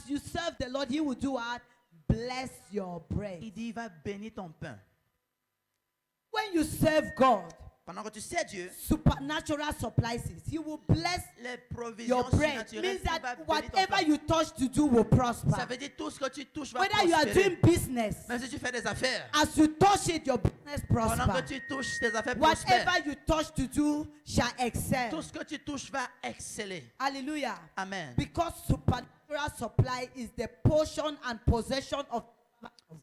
you serve the Lord, he will do what? Bless your bread. Il dit, il va bénir ton pain. When you serve God, Pendant que tu sais Dieu, supernatural supplies, he will bless les provisions your bread. surnaturelles, Means il va that bénir ton whatever pain. you touch to do will Ça prosper. veut dire tout ce que tu touches va Whether you are doing prospérer. business, Même si tu fais des affaires, as you touch it, your business pendant que prosper. tu touches, tes affaires prospèrent. Whatever you touch to do shall Tout excel. ce que tu touches va exceller. Hallelujah. Amen. Because supernatural supply is the portion and possession of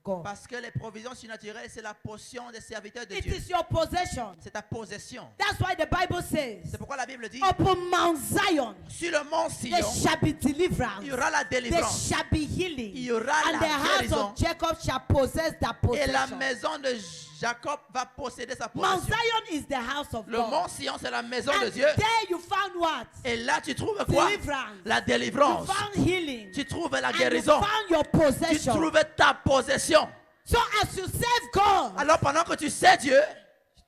God. Parce que les provisions surnaturelles, c'est la portion des serviteurs de It Dieu. is your possession. C'est ta possession. That's why the Bible says, C'est pourquoi la Bible dit, upon Mount Zion, sur le mont there Sion, shall be deliverance. il y aura la There délivrance. shall be healing. Il y aura And la the house guérison. of Jacob shall possess that Et la possession. maison de Jacob va posséder sa Mount possession. Zion is the house of Le mont God. Sion, c'est la maison de And Dieu. there you found what? Et là, tu trouves quoi? Deliverance. La You délivrance. found healing. Tu trouves la And you guérison. found your Tu possession. trouves ta possession. So as you serve God, Alors, pendant que tu sais Dieu,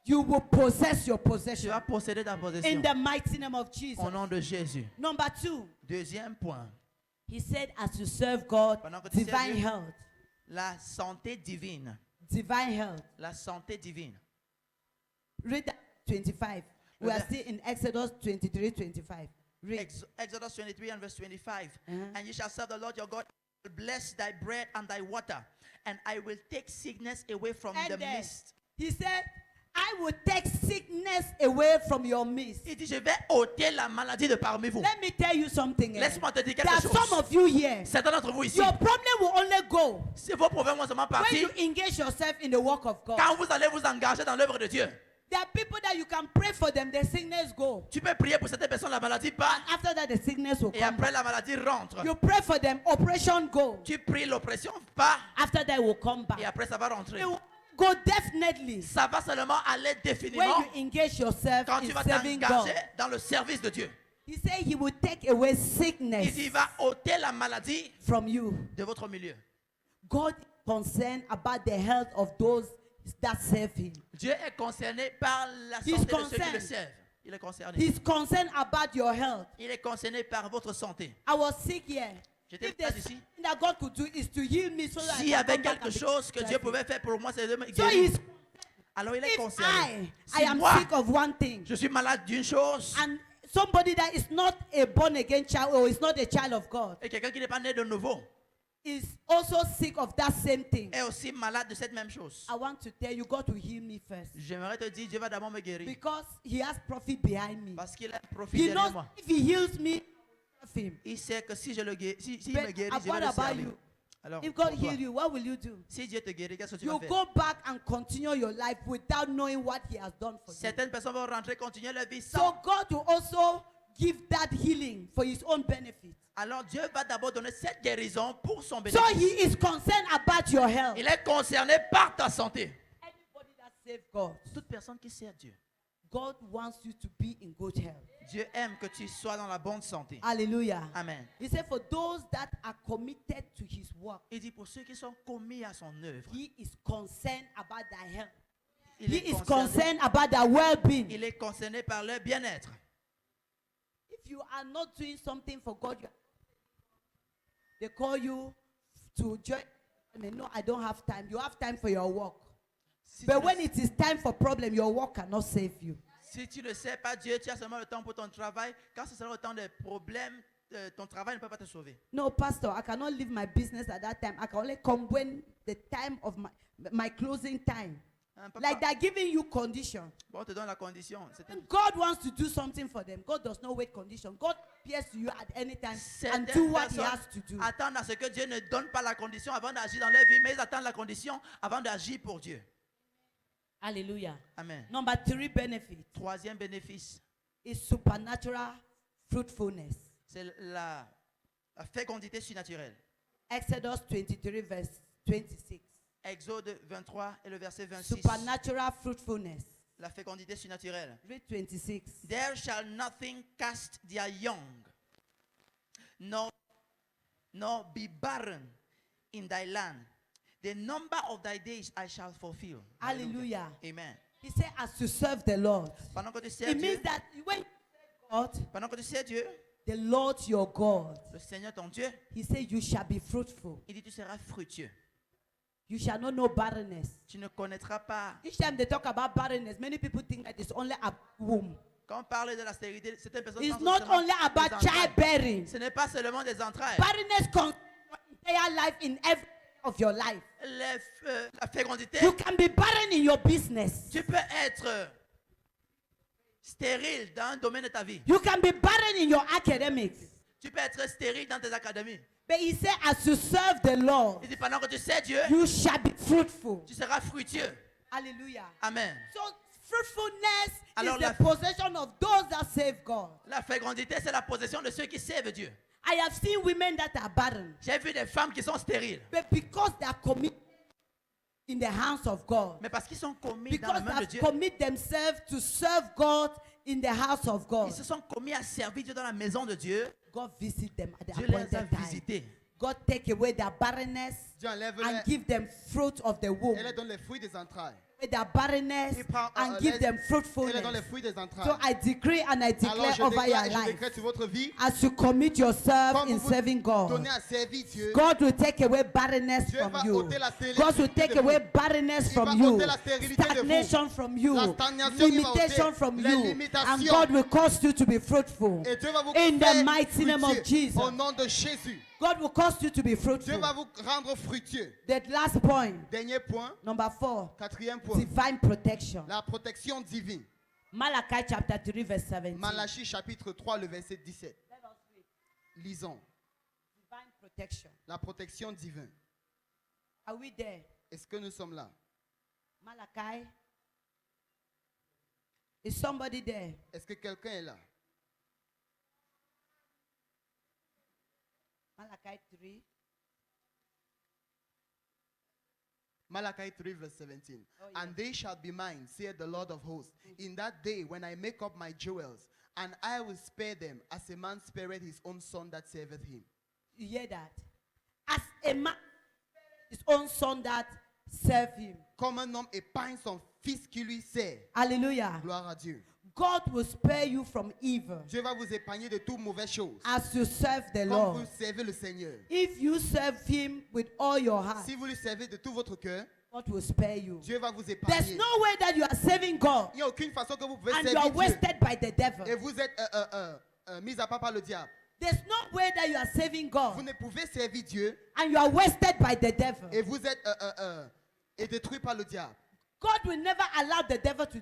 you will possess your tu possession. vas posséder ta In possession. the mighty name of Jesus. Au nom de Jésus. Number 2, Deuxième point, he said, as you serve God, Pendant que tu divine sers Dieu. health. la santé divine. Divine health. La santé divine. Read that 25. We are Read that. still in Exodus 23, 25. Read. Exodus 23 and verse 25. Uh-huh. And you shall serve the Lord your God, will bless thy bread and thy water, and I will take sickness away from And the then midst. he said, I will take sickness away from your midst. Il dit, je vais ôter la maladie de parmi vous. Let me tell you something. Laisse-moi te dire There are quelque some chose. of you here. Certains d'entre vous ici, Your problem will only go si vos problèmes vont seulement when partir you engage yourself in the work of God. quand vous allez vous engager dans l'œuvre de Dieu. There are people that you can pray for them, the sickness go. Tu peux prier pour certaines personnes, la maladie part. After that, the sickness will Et come après, back. la maladie rentre. You pray for them, operation go. Tu pries, l'oppression part. After that, it will come Et back. après, ça va rentrer. It will go definitely Ça va seulement aller when définitivement you engage yourself quand in tu vas serving God. t'engager dans le service de Dieu. He said he will take away Il sickness dit, il va ôter la maladie from you. de votre milieu. God is concerned about the health of those that serve him. Dieu est concerné par la He's santé de ceux qui concerned. le servent. Il est concerné. He's concerned about your health. Il est concerné par votre santé. I was sick here. J'étais If there's malade ici. something that God could do is to heal me so that S'il y I can avait come back quelque and be chose que Dieu healthy. pouvait faire pour moi, c'est de me So guérir. he's, Alors il est if concerné. I Si am moi, sick of one thing, je suis malade d'une chose, and somebody that is not a born again child or is not a child of God et quelqu'un qui n'est pas né de nouveau is also sick of that same thing, est aussi malade de cette même chose, I want to tell you, God will heal me first. j'aimerais te dire, Dieu va d'abord me guérir. Because he has profit behind me. Parce qu'il a un profit He derrière knows moi. if he heals me, I serve him. Il sait que si je le guéris, si il But me guérit, je vais what le about servir. you? Alors, If God pour toi, heals you, what will you do? si Dieu te guérit, qu'est-ce que tu vas You faire? go back and continue your life without knowing what he has done for you. Certaines personnes vont rentrer, continuer leur vie So sans. God will also give that healing for his own benefit. Alors Dieu va d'abord donner cette guérison pour son So bénéfice. he is concerned about your health. Il est concerné par ta santé. Anybody that serves God, Toute personne qui sert Dieu, God wants you to be in good health. Dieu aime que tu sois dans la bonne santé. Hallelujah. Amen. He said, for those that are committed to his work, Il dit pour ceux qui sont commis à son œuvre, he is concerned about their health. il He est is concerné, concerned about their well-being. il est concerné par leur bien-être. If you are not doing something for God, they call you to join. I mean, no, I don't have time. You have time for your work. Si But tu when ne- it is time for problem, your work cannot save you. Si tu ne sais pas Dieu, tu as seulement le temps pour ton travail. Quand ce sera le temps des problèmes, ton travail ne peut pas te sauver. No, pastor, I cannot leave my business at that time. I can only come when the time of my closing time. Hein, papa? Like they're giving you condition. Bon, on te donne la condition. And God wants to do something for them. God does not wait condition. God appears to you at any time and do Certaines what he personnes has to do. attendent à ce que Dieu ne donne pas la condition avant d'agir dans leur vie, mais ils attendent la condition avant d'agir pour Dieu. Hallelujah. Amen. Number 3 benefit Troisième bénéfice, is supernatural fruitfulness. c'est la fécondité surnaturelle. Exodus 23 verse 26. Exode 23 et le verset 26. Supernatural fruitfulness. La fécondité surnaturelle. Read 26. There shall nothing cast their young, nor be barren in thy land. The number of thy days I shall fulfill. Hallelujah. Amen. He said, as you serve the Lord. Pendant que tu sers It Dieu, means that when you serve God, pendant que tu sers Dieu, the Lord your God, le Seigneur ton Dieu, he said, you shall be fruitful. il dit tu seras fructueux. You shall not know barrenness. Tu ne connaîtras pas. Each time they talk about barrenness, many people think that it's only a womb. Quand on parle de la stérilité, certaines personnes It's pensent not seulement only des about entrailles. childbearing. Ce n'est pas seulement des entrailles. Barrenness concerns your entire life in every area of your life. La fécondité, You can be barren in your business. tu peux être stérile dans un domaine de ta vie. You can be barren in your academics. Tu peux être stérile dans tes académies. But he said, as you serve the Lord, Il dit pendant que tu sais Dieu, you shall be fruitful. tu seras fructueux. Hallelujah. Amen. So fruitfulness Alors is la- the possession of those that save God. La fécondité, c'est la possession de ceux qui servent Dieu. I have seen women that are barren, J'ai vu des femmes qui sont stériles. but because they are committed in the hands of God, Mais parce qu'ils sont commis dans because la they main de have Dieu, commit themselves to serve God in the house of God, ils se sont commis à servir Dieu dans la maison de Dieu. God visit them at the Dieu les a appointed time. visités. God take away their barrenness Dieu enlève and give them fruit of the womb. et leur donne les fruits des entrailles. With their barrenness Il prend, and give them et leur fruitfulness. donne les fruits des entrailles. So I decree and I Alors declare je over your déclare et je life, décrète sur votre vie, as you commit yourself comme in vous vous serving God, donnez à servir Dieu, God will take away barrenness Dieu from va you. ôter la stérilité God will de take vous. away barrenness Il from va you, ôter la stérilité de vous. stagnation from you, La stagnation, il va limitation ôter from les you, limitations. and God will cause you to be fruitful. et Dieu va vous In the faire mighty name of fructueux. Jesus. Au nom de Jésus, God will cause you to be Dieu fruitful. va vous rendre fructueux. The last point, Dernier point, number 4, quatrième point, divine protection. la protection divine. Malachi chapter 3 verse 17. Malachie chapitre 3, le verset 17. Lisons. Divine protection. La protection divine. Are we there? Est-ce que nous sommes là? Malachi Is somebody there? Est-ce que quelqu'un est là? Malachi 3. Malachi 3 verse 17. Oh, yeah. And they shall be mine, saith the Lord of hosts, in that day when I make up my jewels, and I will spare them as a man spareth his own son that serveth him. You hear that? As a man, his own son that serve him. Comme un homme épargne son fils qui lui sert. Hallelujah. Gloire à Dieu. God will spare you from evil Dieu va vous épargner de toute mauvaise chose. as you serve the Comme Lord. vous servez le Seigneur. If you serve him with all your heart, Si vous lui servez de tout votre cœur, God will spare you. Dieu va vous There's épargner. no way that you are serving God Il n'y a aucune façon que vous pouvez and you servir are Dieu. wasted by the Et devil. vous êtes mis à part par le diable. There's no way that you are serving Vous God ne pouvez servir Dieu and you are wasted by the devil. et vous êtes détruit par le diable. God will never allow the devil to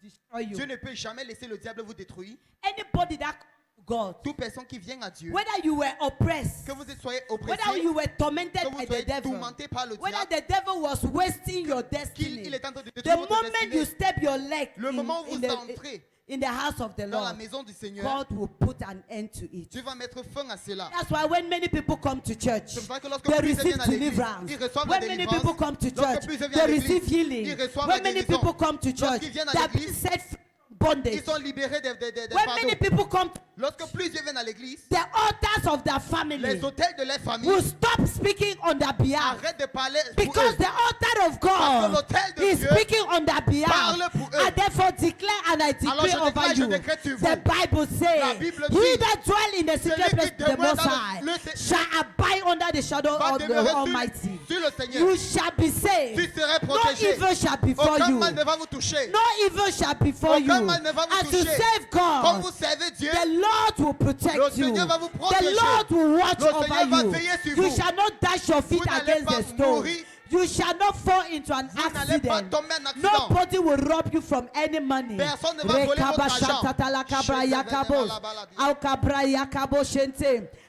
destroy you. Dieu ne peut jamais laisser le diable vous détruire. Anybody that comes to God, Toute personne qui vient à Dieu, whether you were oppressed, que vous soyez whether oppressé, you were tormented que by vous the soyez devil, tourmenté par le whether diable, the devil was wasting your qu'il destiny, est en train de the détruire votre moment you destinée, step your leg le moment où in vous entrez the house of the dans la Lord, maison du Seigneur, God will put an end to it. Dieu va mettre fin à cela. That's why when many people come to church, C'est pour ça que lorsque they plusieurs receive viennent à l'église, deliverance. ils reçoivent la When many délivrance. people come to Lorsque church, plusieurs they viennent à l'église, receive healing. ils reçoivent la When many guérison. people come to church, Lorsqu'ils viennent à they have been l'église, set free from bondage. Ils sont libérés des When many fardeaux. people come, Lorsque plusieurs viennent à l'église, the altars of their family les hôtels de leur famille will stop speaking on their behalf. arrêtent de parler pour Because eux. the altar of Parce que God l'autel de is Dieu speaking on their behalf. parle pour eux. I therefore declare and I Alors declare je over déclare, je you. décrète sur The vous. Bible says, La Bible he dit, that dwell in the secret celui place qui of the demeure Most dans High le secret shall abide under the shadow va of the demeurer Almighty. sur le Seigneur. You shall be Tu saved. seras No protégé. evil shall befall Aucun you. mal ne va vous toucher. No evil shall befall you. Aucun mal ne va vous As you toucher. serve Quand vous God, servez Dieu, the Lord will le protect you. Seigneur va vous The protéger. Lord will watch Le Seigneur va over veiller sur you. You vous. shall not dash your feet Vous n'allez against pas the stone. mourir. You shall not fall into an Vous n'allez pas accident. tomber en accident. Nobody will rob you from any money. Personne ne va voler votre argent.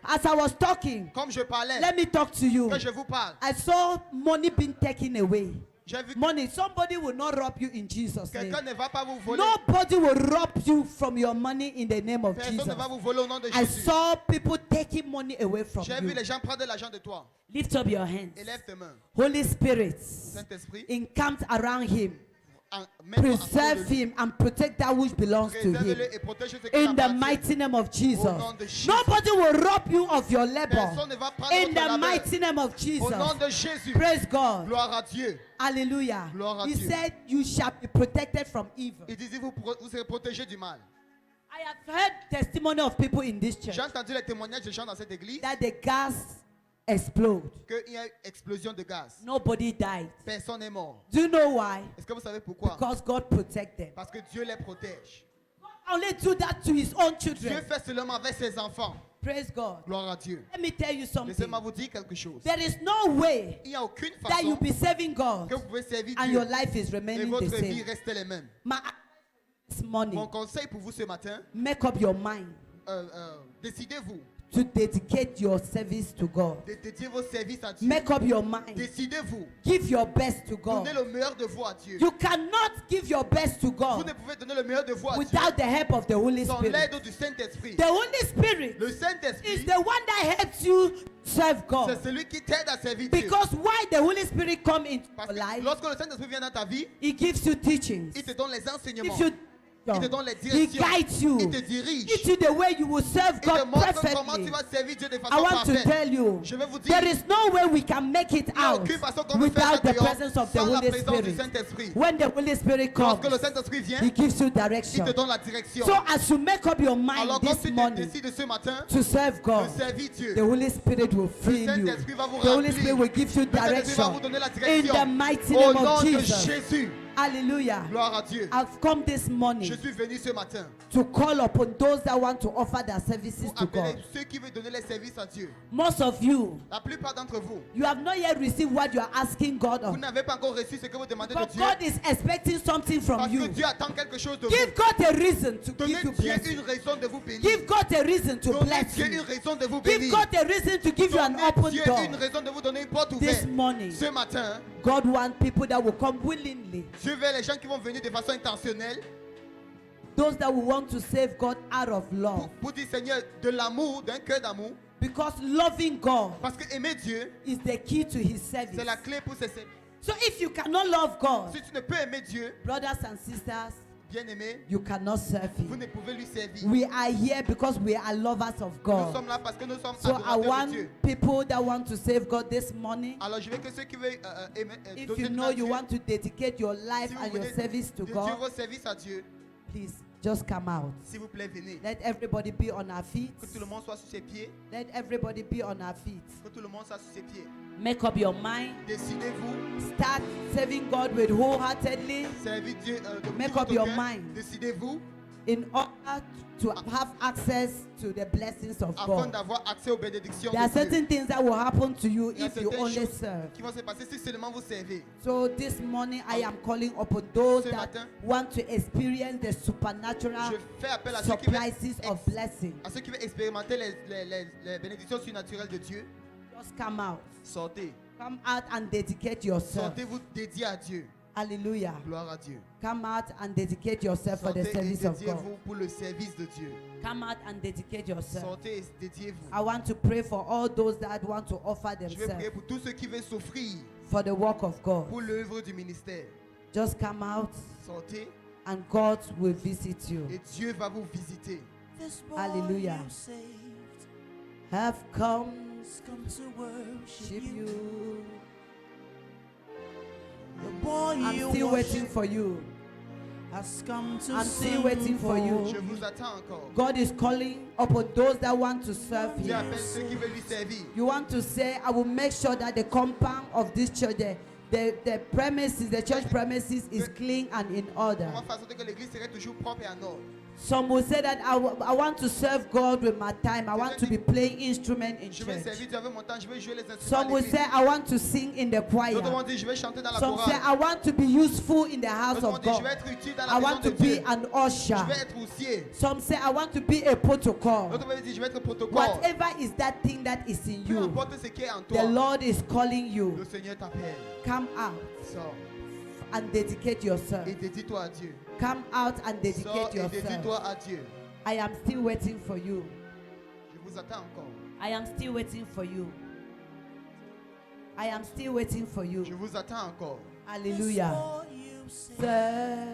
As I was talking, Comme je parlais, let me talk to you. que je vous parle, I saw money being taken away. j'ai vu que Money, somebody will not rob you in Jesus' name. quelqu'un ne va pas vous voler. Nobody will rob you from your money in the name of Personne Jesus. ne va vous voler au nom de I Jésus. saw people taking money away from J'ai vu you. les gens prendre de l'argent de toi. Lift up your hands. Élève tes mains. Holy Spirit, Saint-Esprit, encamped around him. mets-toi en Preserve haut de lui. him and protect that which belongs to him. Préserve-le et protège ce qui In the t'appartient. mighty name of Jesus. Au nom de Jésus. Nobody will rob you of your labor. Personne ne va prendre In votre the labeur. mighty name of Jesus. Au nom de Jésus. Praise God. Gloire à Dieu. Hallelujah. Gloire à He Dieu. said, you shall be protected from evil. Il disait, vous serez protégés du mal. I have heard testimony of people in this church J'ai entendu les témoignages de gens dans cette église that the gas explode. qu'il y a eu explosion de gaz. Nobody died. Personne n'est mort. Do you know why? Est-ce que vous savez pourquoi? Because God protect them. Parce que Dieu les protège. God only do that to his own Dieu children. fait seulement avec ses enfants. Praise God. Gloire à Dieu. Let me tell you something. Laissez-moi vous dire quelque chose. There is no way Il n'y a aucune that you façon be serving God que vous pouvez servir and Dieu your life is et remaining votre the vie same. reste les mêmes. My this morning, Mon conseil pour vous ce matin, make up your mind décidez-vous to dedicate your service to God. de dédier vos services à Dieu. Make up your mind. Décidez-vous. Give your best to God. Donnez le meilleur de vous à Dieu. You cannot give your best to Vous God ne pouvez donner le meilleur de vous à Dieu without the help of the Holy sans Spirit. l'aide du Saint-Esprit. The Holy Spirit Le is Saint-Esprit, the one that helps you serve c'est God. celui qui t'aide à servir Dieu. Because why the Holy Spirit come into Parce your que life, lorsque le Saint-Esprit vient dans ta vie, He gives you teachings. il te donne les enseignements. Gives you Il te donne les He directions. guides you. Il te dirige. Teach you the way you will serve Il te God montre comment perfectly. tu vas servir Dieu de I façon want to parfaite. tell you, Je vais vous dire, there is no way we can make it il n'y a out aucune façon qu'on peut faire without ça the dehors presence of the sans la Holy présence du Spirit. Saint-Esprit. When the Holy Spirit comes, Lorsque le Saint-Esprit vient, He gives you il direction. te donne la direction. So as you make up your mind Alors quand this tu morning décides ce matin to serve de God, servir Dieu, the Holy Spirit will le fill you. Saint-Esprit va vous The Holy remplir. Spirit will give you Le Saint-Esprit va vous direction. donner la In direction. the mighty Au name nom of de Jesus. Jésus. Hallelujah. Gloire à Dieu. I've come this morning Je suis venu ce matin to call upon those that want to offer their services pour to appeler God. ceux qui veulent donner les services à Dieu. Most of you, La plupart d'entre vous, you have not yet received what you are asking God vous of. n'avez pas encore reçu ce que vous demandez de But Dieu. God is expecting something from Parce que you. Dieu attend quelque chose de Give vous. God a reason to Donnez give you Dieu blessing. une raison de vous bénir. Give God a reason to Donnez bless Dieu une you. raison de vous Give bénir. God a reason to give you an Donnez open Dieu door. une raison de vous donner une porte This ouverte. morning, Ce matin, God wants people that will come willingly. Dieu veut les gens qui vont venir de façon intentionnelle. Those that will want to save God out of love. Pour dire, Seigneur, de l'amour, d'un cœur d'amour. Because loving God Parce que aimer Dieu, is the key to his service. c'est la clé pour ses services. So if you cannot love God, Si tu ne peux aimer Dieu, brothers and sisters, bien-aimé, you cannot serve vous him. ne pouvez lui servir. We are here because we are lovers of Nous God. sommes là parce que nous sommes So I adorateurs de want Dieu. people that want to save God this morning. Alors je veux que ceux qui veulent If donner you de know you Dieu, want to dedicate your life si vous and your voulez service to dédier God, vos services à Dieu, please just come out. s'il vous plaît, venez. Let everybody be on our feet. Que tout le monde soit sur ses pieds. Let everybody be on our feet. Que tout le monde soit sur ses pieds. Make up your mind. Décidez-vous. Start serving God with wholeheartedly Servir Dieu de Make tout up votre your cœur. mind. Décidez-vous in order to have access to the blessings of afin God. d'avoir accès aux bénédictions There are de Dieu. certain things that will happen to you Il y a if you certaines only choses serve. qui vont se passer si seulement vous servez. So this morning I am calling upon those Ce that matin, want to experience the supernatural Je fais appel à ceux qui veulent, surprises of blessing. à ceux qui veulent expérimenter les bénédictions surnaturelles de Dieu. Just come out. Sortez. Come out and dedicate yourself. Sortez vous dédiez à Dieu. Hallelujah. Gloire à Dieu. Come out and dedicate yourself for the Sortez et service of God. dédiez-vous pour le service de Dieu. Come out and dedicate yourself. Sortez et dédiez-vous. I want to pray for all those that want to offer Je vais themselves prier pour tous ceux qui veulent s'offrir for the work of God. pour l'œuvre du ministère. Just come out Sortez and God will visit you. et Dieu va vous visiter. This boy Hallelujah. you saved Have come has come to worship worship you. you. The boy I'm you still waiting worship for you. has come to I'm sing still waiting for you. Je vous attends encore. God is calling upon those that want to serve Dieu Him. appelle ceux qui veulent lui servir. You want to say, I will make sure that the compound of this church, the premises, the church premises is clean and in order. On va faire en sorte que l'église serait toujours propre et en ordre. Some will say that I want to serve God with my time. I want to be playing instrument in Je vais church. servir Dieu avec mon temps, je vais jouer les instruments à Some will l'église. say, I want to sing in the choir. D'autres vont dire, je vais chanter dans la Some say, chorale. I want to be useful in the house D'autres vont of dire, je vais God. être utile dans I la maison want to de be Dieu. an Je usher. vais être houssier. Some say, I want to be a protocol. D'autres vont dire, je vais être protocole. Whatever is that thing that is in Peu you, importe ce qui est en the toi, Lord is calling you. le Seigneur t'appelle. Come out Sors and dedicate yourself. et dédie-toi à Dieu. Come out and Sors dedicate et yourself. dédie-toi à Dieu. I am still waiting for you. Je vous attends encore. I am still waiting for you. I am still waiting for you. Je vous attends encore. Hallelujah. Boy you saved Sir,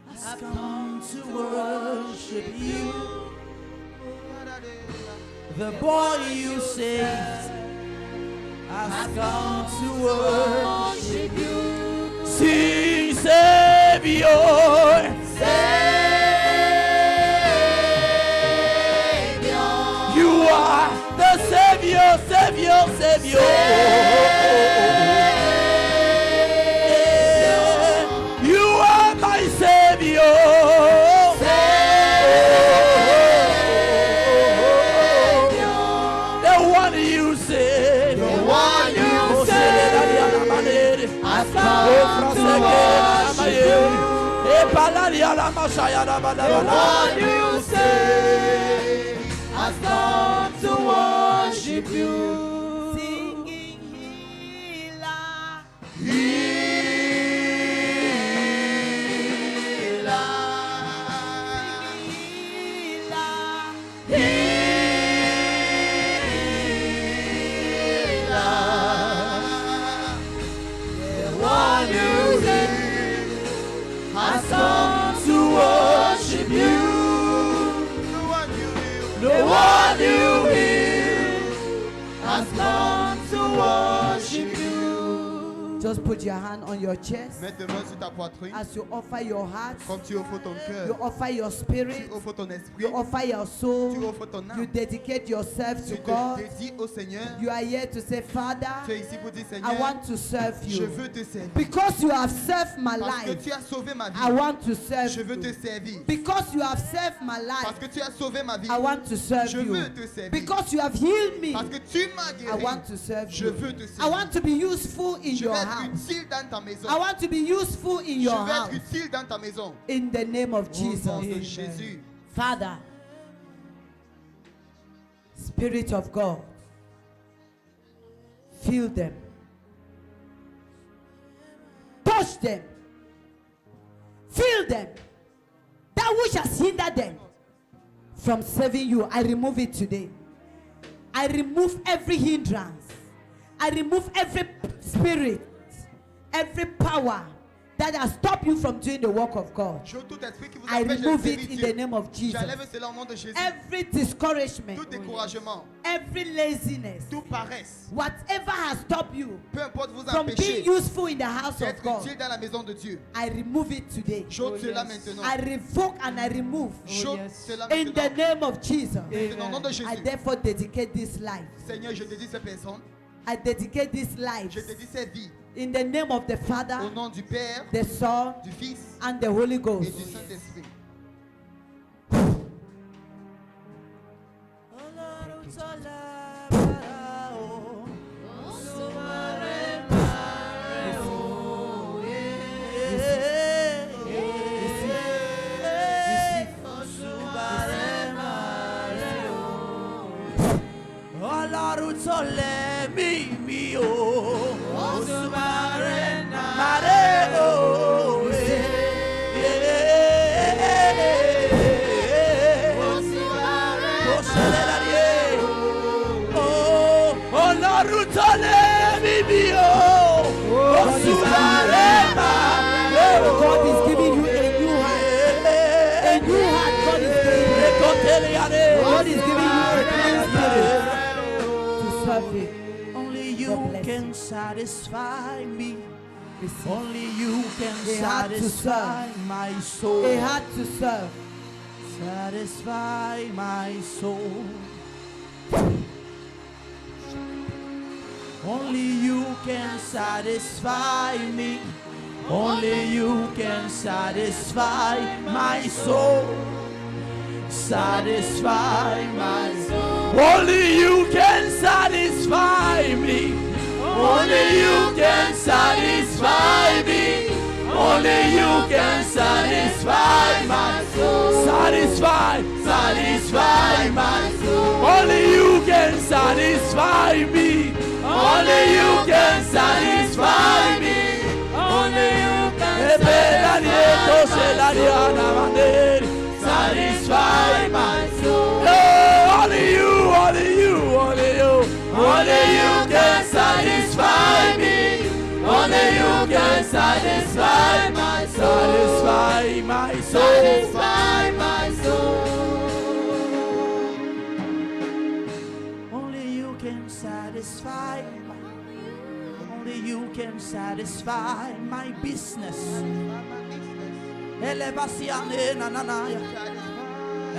has come to worship you. The boy you saved has come to worship you. Sing, Savior. You are the Savior, Savior, Savior. You are my Savior. The one you say, the one you say, has come to worship you. The one you say has come to worship you. singing healer, healer, One you say has come to worship you. The one you heal has come to worship you. Just put your hand on your chest Mets tes mains sur ta poitrine. as you offer your heart, Comme tu offres ton you cœur, offer your spirit, tu offres ton esprit, you offer your tu soul, offres ton you âme. dedicate yourself Tu to te God. dédies au Seigneur. You are here to say, Tu Father, es ici pour dire, I Seigneur, want to serve je you. veux te servir. Because you have served my Parce que life, tu as sauvé ma I vie. want to serve Je veux te you. servir. Because you have served my Parce life, que tu as sauvé ma vie. I want to serve Je you. veux te servir. Because you have healed me, Parce que tu m'as I guéri. want to serve Je you. veux te I servir. want to be useful in Je your vais être house. utile dans ta maison. I want to be useful in Je your vais house. être utile dans ta maison. In the name of Au nom de Jesus. Jésus. Father, Spirit of God, fill them, touch them, fill them. That which has hindered them from serving you, I remove it today. I remove every hindrance. I remove every spirit, every power that has stopped you from doing the work of God. J'ôte tout esprit qui vous I empêche de remove servir it in Dieu. the name of Jesus. J'enlève cela au nom de Jésus. Every discouragement, Tout découragement, every laziness, toute paresse, whatever has stopped you peu importe vous from being empêcher useful in the house of d'être God, utile dans la maison de Dieu. I remove it today. J'ôte cela maintenant. I revoke and I remove J'ôte yes. cela in the maintenant. name of Jesus. Maintenant, au nom de I Jésus. therefore dedicate this life. Seigneur, je te dis ces personnes. I dedicate this life Je te dis ces vies. in the name of the Au Father, nom du Père, the Son, du Fils and the Holy et Ghost. du Saint-Esprit. God is giving you a new heart. A new heart God is giving you. God is giving you a clean spirit to serve Him. Only you God bless can you. satisfy me. Receive. Only you can A heart to satisfy serve. my soul. A heart to serve. Satisfy my soul. Only you can satisfy me. Only you can satisfy my soul. Satisfy my soul. Only you can satisfy me. Only you can satisfy me. Only you can satisfy my soul. Satisfy, satisfy my soul. Only you can satisfy me. Only you can satisfy me. Only you can satisfy my soul. Only you, only you, only you. Only you can satisfy me. Only you can satisfy my soul. Satisfy my soul. Satisfy my soul. Only you can satisfy. Only you can satisfy my business. Elevasiane na na na ya.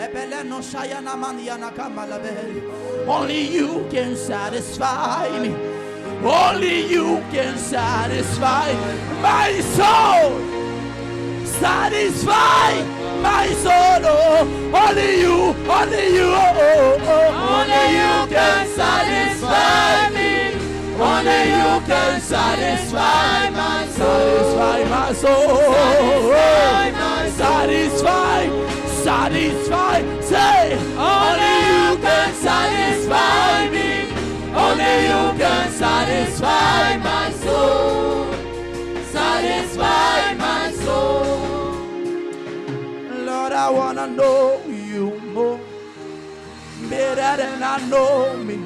Ebeleno shayana maniana kamalabel. Only you can satisfy me. Only you can satisfy my soul. Satisfy my soul. Oh. Only you, only you. Oh, oh, oh. Only you can satisfy me. Only you can satisfy my soul. Satisfy my soul. Satisfy, satisfy. Say, only you can satisfy me. Only you can satisfy my soul. Satisfy my soul. Lord, I wanna know you more, better than I know me.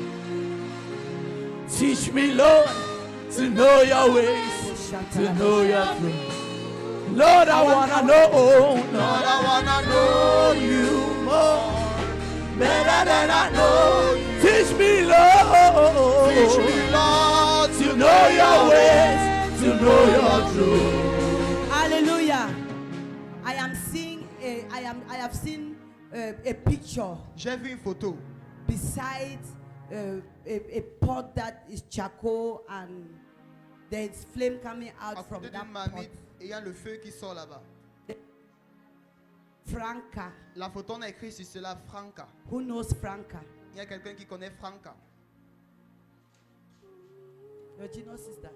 Teach me, Lord, to know your ways, to know your truth. Lord, I wanna know, Lord, I wanna know you more, better than I know you. Teach me, Lord, Teach me, Lord, to know your ways, to know your truth. Hallelujah. I have seen a picture J'ai vu une photo beside a pot that is charcoal and there's flame coming à out from côté that d'une pot. marmite et il y a le feu qui sort là-bas. Franca. La photo on a écrit sur cela Franca. Who knows Franca? Il y a quelqu'un qui connaît Franca. Your Gino sister.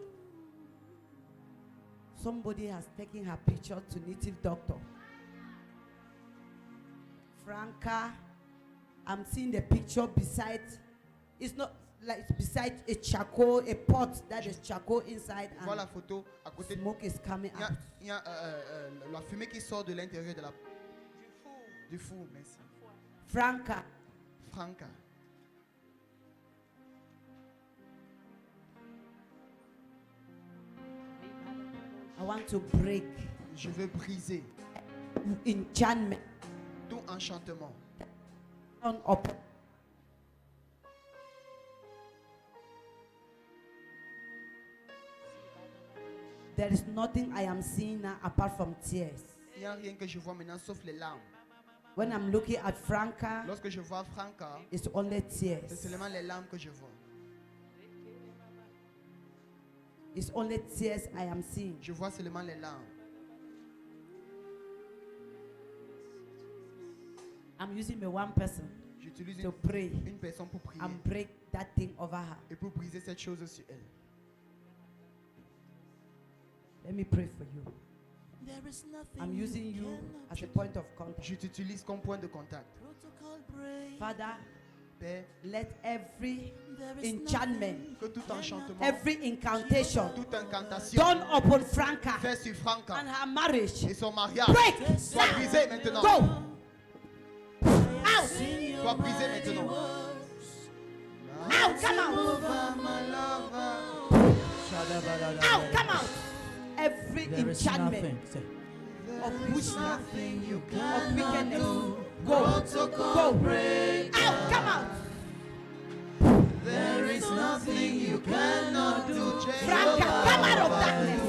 Somebody has taken her picture to native doctor. Franca, I'm seeing the picture beside. It's not like it's beside a charcoal, a pot that is charcoal inside, On voit la and photo à côté. smoke is coming Il y a, out. il y a, la fumée qui sort de l'intérieur de la. Du fou, merci. Franca. Franca. I want to break Je veux briser enchantment tout enchantement. on up. There is nothing I am seeing now apart from tears. Il n'y a rien que je vois maintenant sauf les larmes. When I'm looking at Franca, Lorsque je vois Franca, it's only c'est tears. seulement les larmes que je vois. It's only tears I am seeing. Je vois seulement les larmes. I'm using my one person J'utilise to pray une personne pour prier and break that thing over her. et pour briser cette chose sur elle. Let me pray for you. There is nothing I'm using you cannot as a do. point of contact. Je t'utilise comme point de contact. Protocol break. Father, Père, let every There is enchantment, nothing que tout enchantement, every incantation toute incantation done upon Franca fait sur Franca and her marriage et son mariage break soit now. brisé maintenant. Go out. Soit brisé maintenant. Out, come out. Out, come out. Every There is enchantment nothing. Say, of witchcraft, of wickedness, go, out, come out. There is nothing you cannot do. Franca, come out of darkness.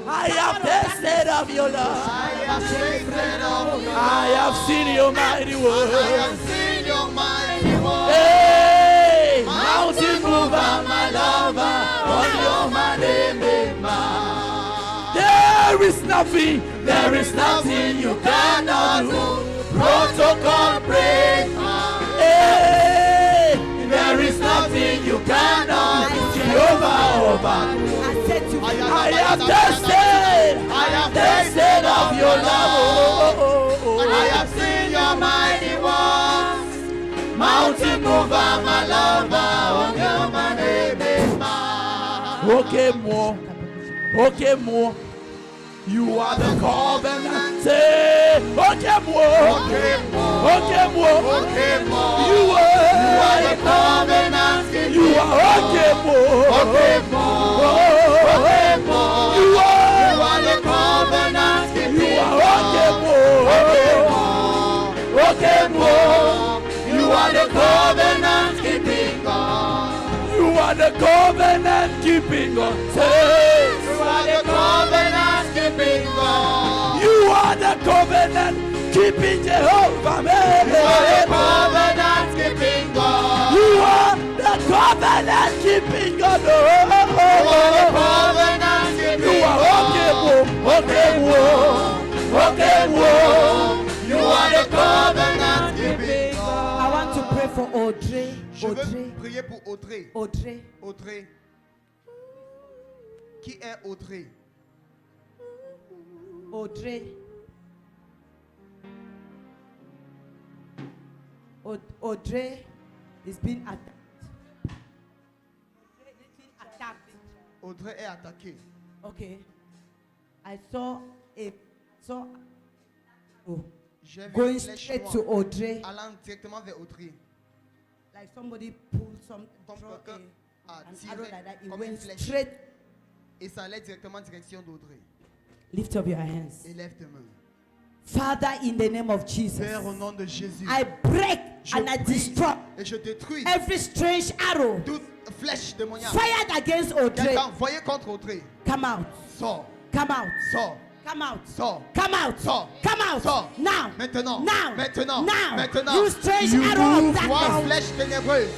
I have tasted of your love. I have tasted of your I have seen your mighty I word. have seen your mighty word. Hey, mountain mover, my lover, on your mighty There is nothing you cannot do. Protocol break. Hey, there is nothing you cannot do. Jehovah, I said to you, I have tasted of your love. I have seen your mighty works. Mountain mover, my lover, On your mighty Okay, more. Okay, more. You are the covenant. Say, okay, more. Okay, more. You are the covenant. You are okay, more. You are the covenant. You are okay, more. Okay, more. You are the covenant keeping God. You are the covenant keeping God. Say, You are the covenant keeping God. you are the covenant keeping Jehovah. You are the Man. covenant keeping God. You are the covenant keeping God. You are the covenant keeping You are okay, God. okay, You are the covenant keeping God. I want to pray for Audrey. Je veux Audrey. prier pour Audrey. Audrey. Audrey. Qui est Audrey? Audrey. Audrey is being attacked. Audrey is being attacked. Audrey est attaquée. Okay. I saw J'ai vu going une flèche straight noire to Audrey, allant directement vers Audrey. like somebody pulled some Comme throw quelqu'un a an arrow tiré like that. It comme une went flèche. straight. Et ça allait directement en direction d'Audrey. Lift up your hands. Élève tes mains. Father, in the name of Jesus, Père, au nom de Jésus, I break je and I brise destroy et je détruis every strange arrow toute flèche démoniaque fired against qu'elle Audrey. t'a envoyée contre Audrey. Come out. Sors, Come out. sors, Come out. sors. Come out. Sors. Come out. Sors. Now. Maintenant, Now. maintenant, Now. maintenant. You strange You arrow of move, toi, darkness. flèche ténébreuse.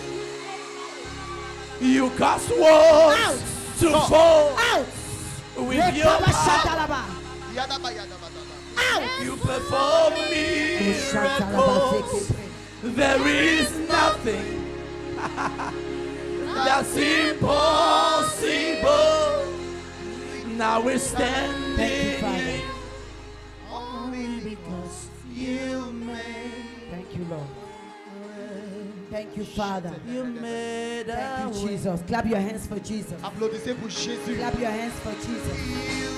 You cast walls Out. to Stop. fall Out. with your Rekaba power. shatalaba. Yadaba, yadaba, yadaba. Out. You perform miracles. There is nothing that's impossible. Now we're standing Thank you, Father. here Only because you made. Thank you, Lord. Thank you, Father. You made a Thank you, way. Jesus. Clap your hands for Jesus. Applaudissez pour Jésus. Clap your hands for Jesus. You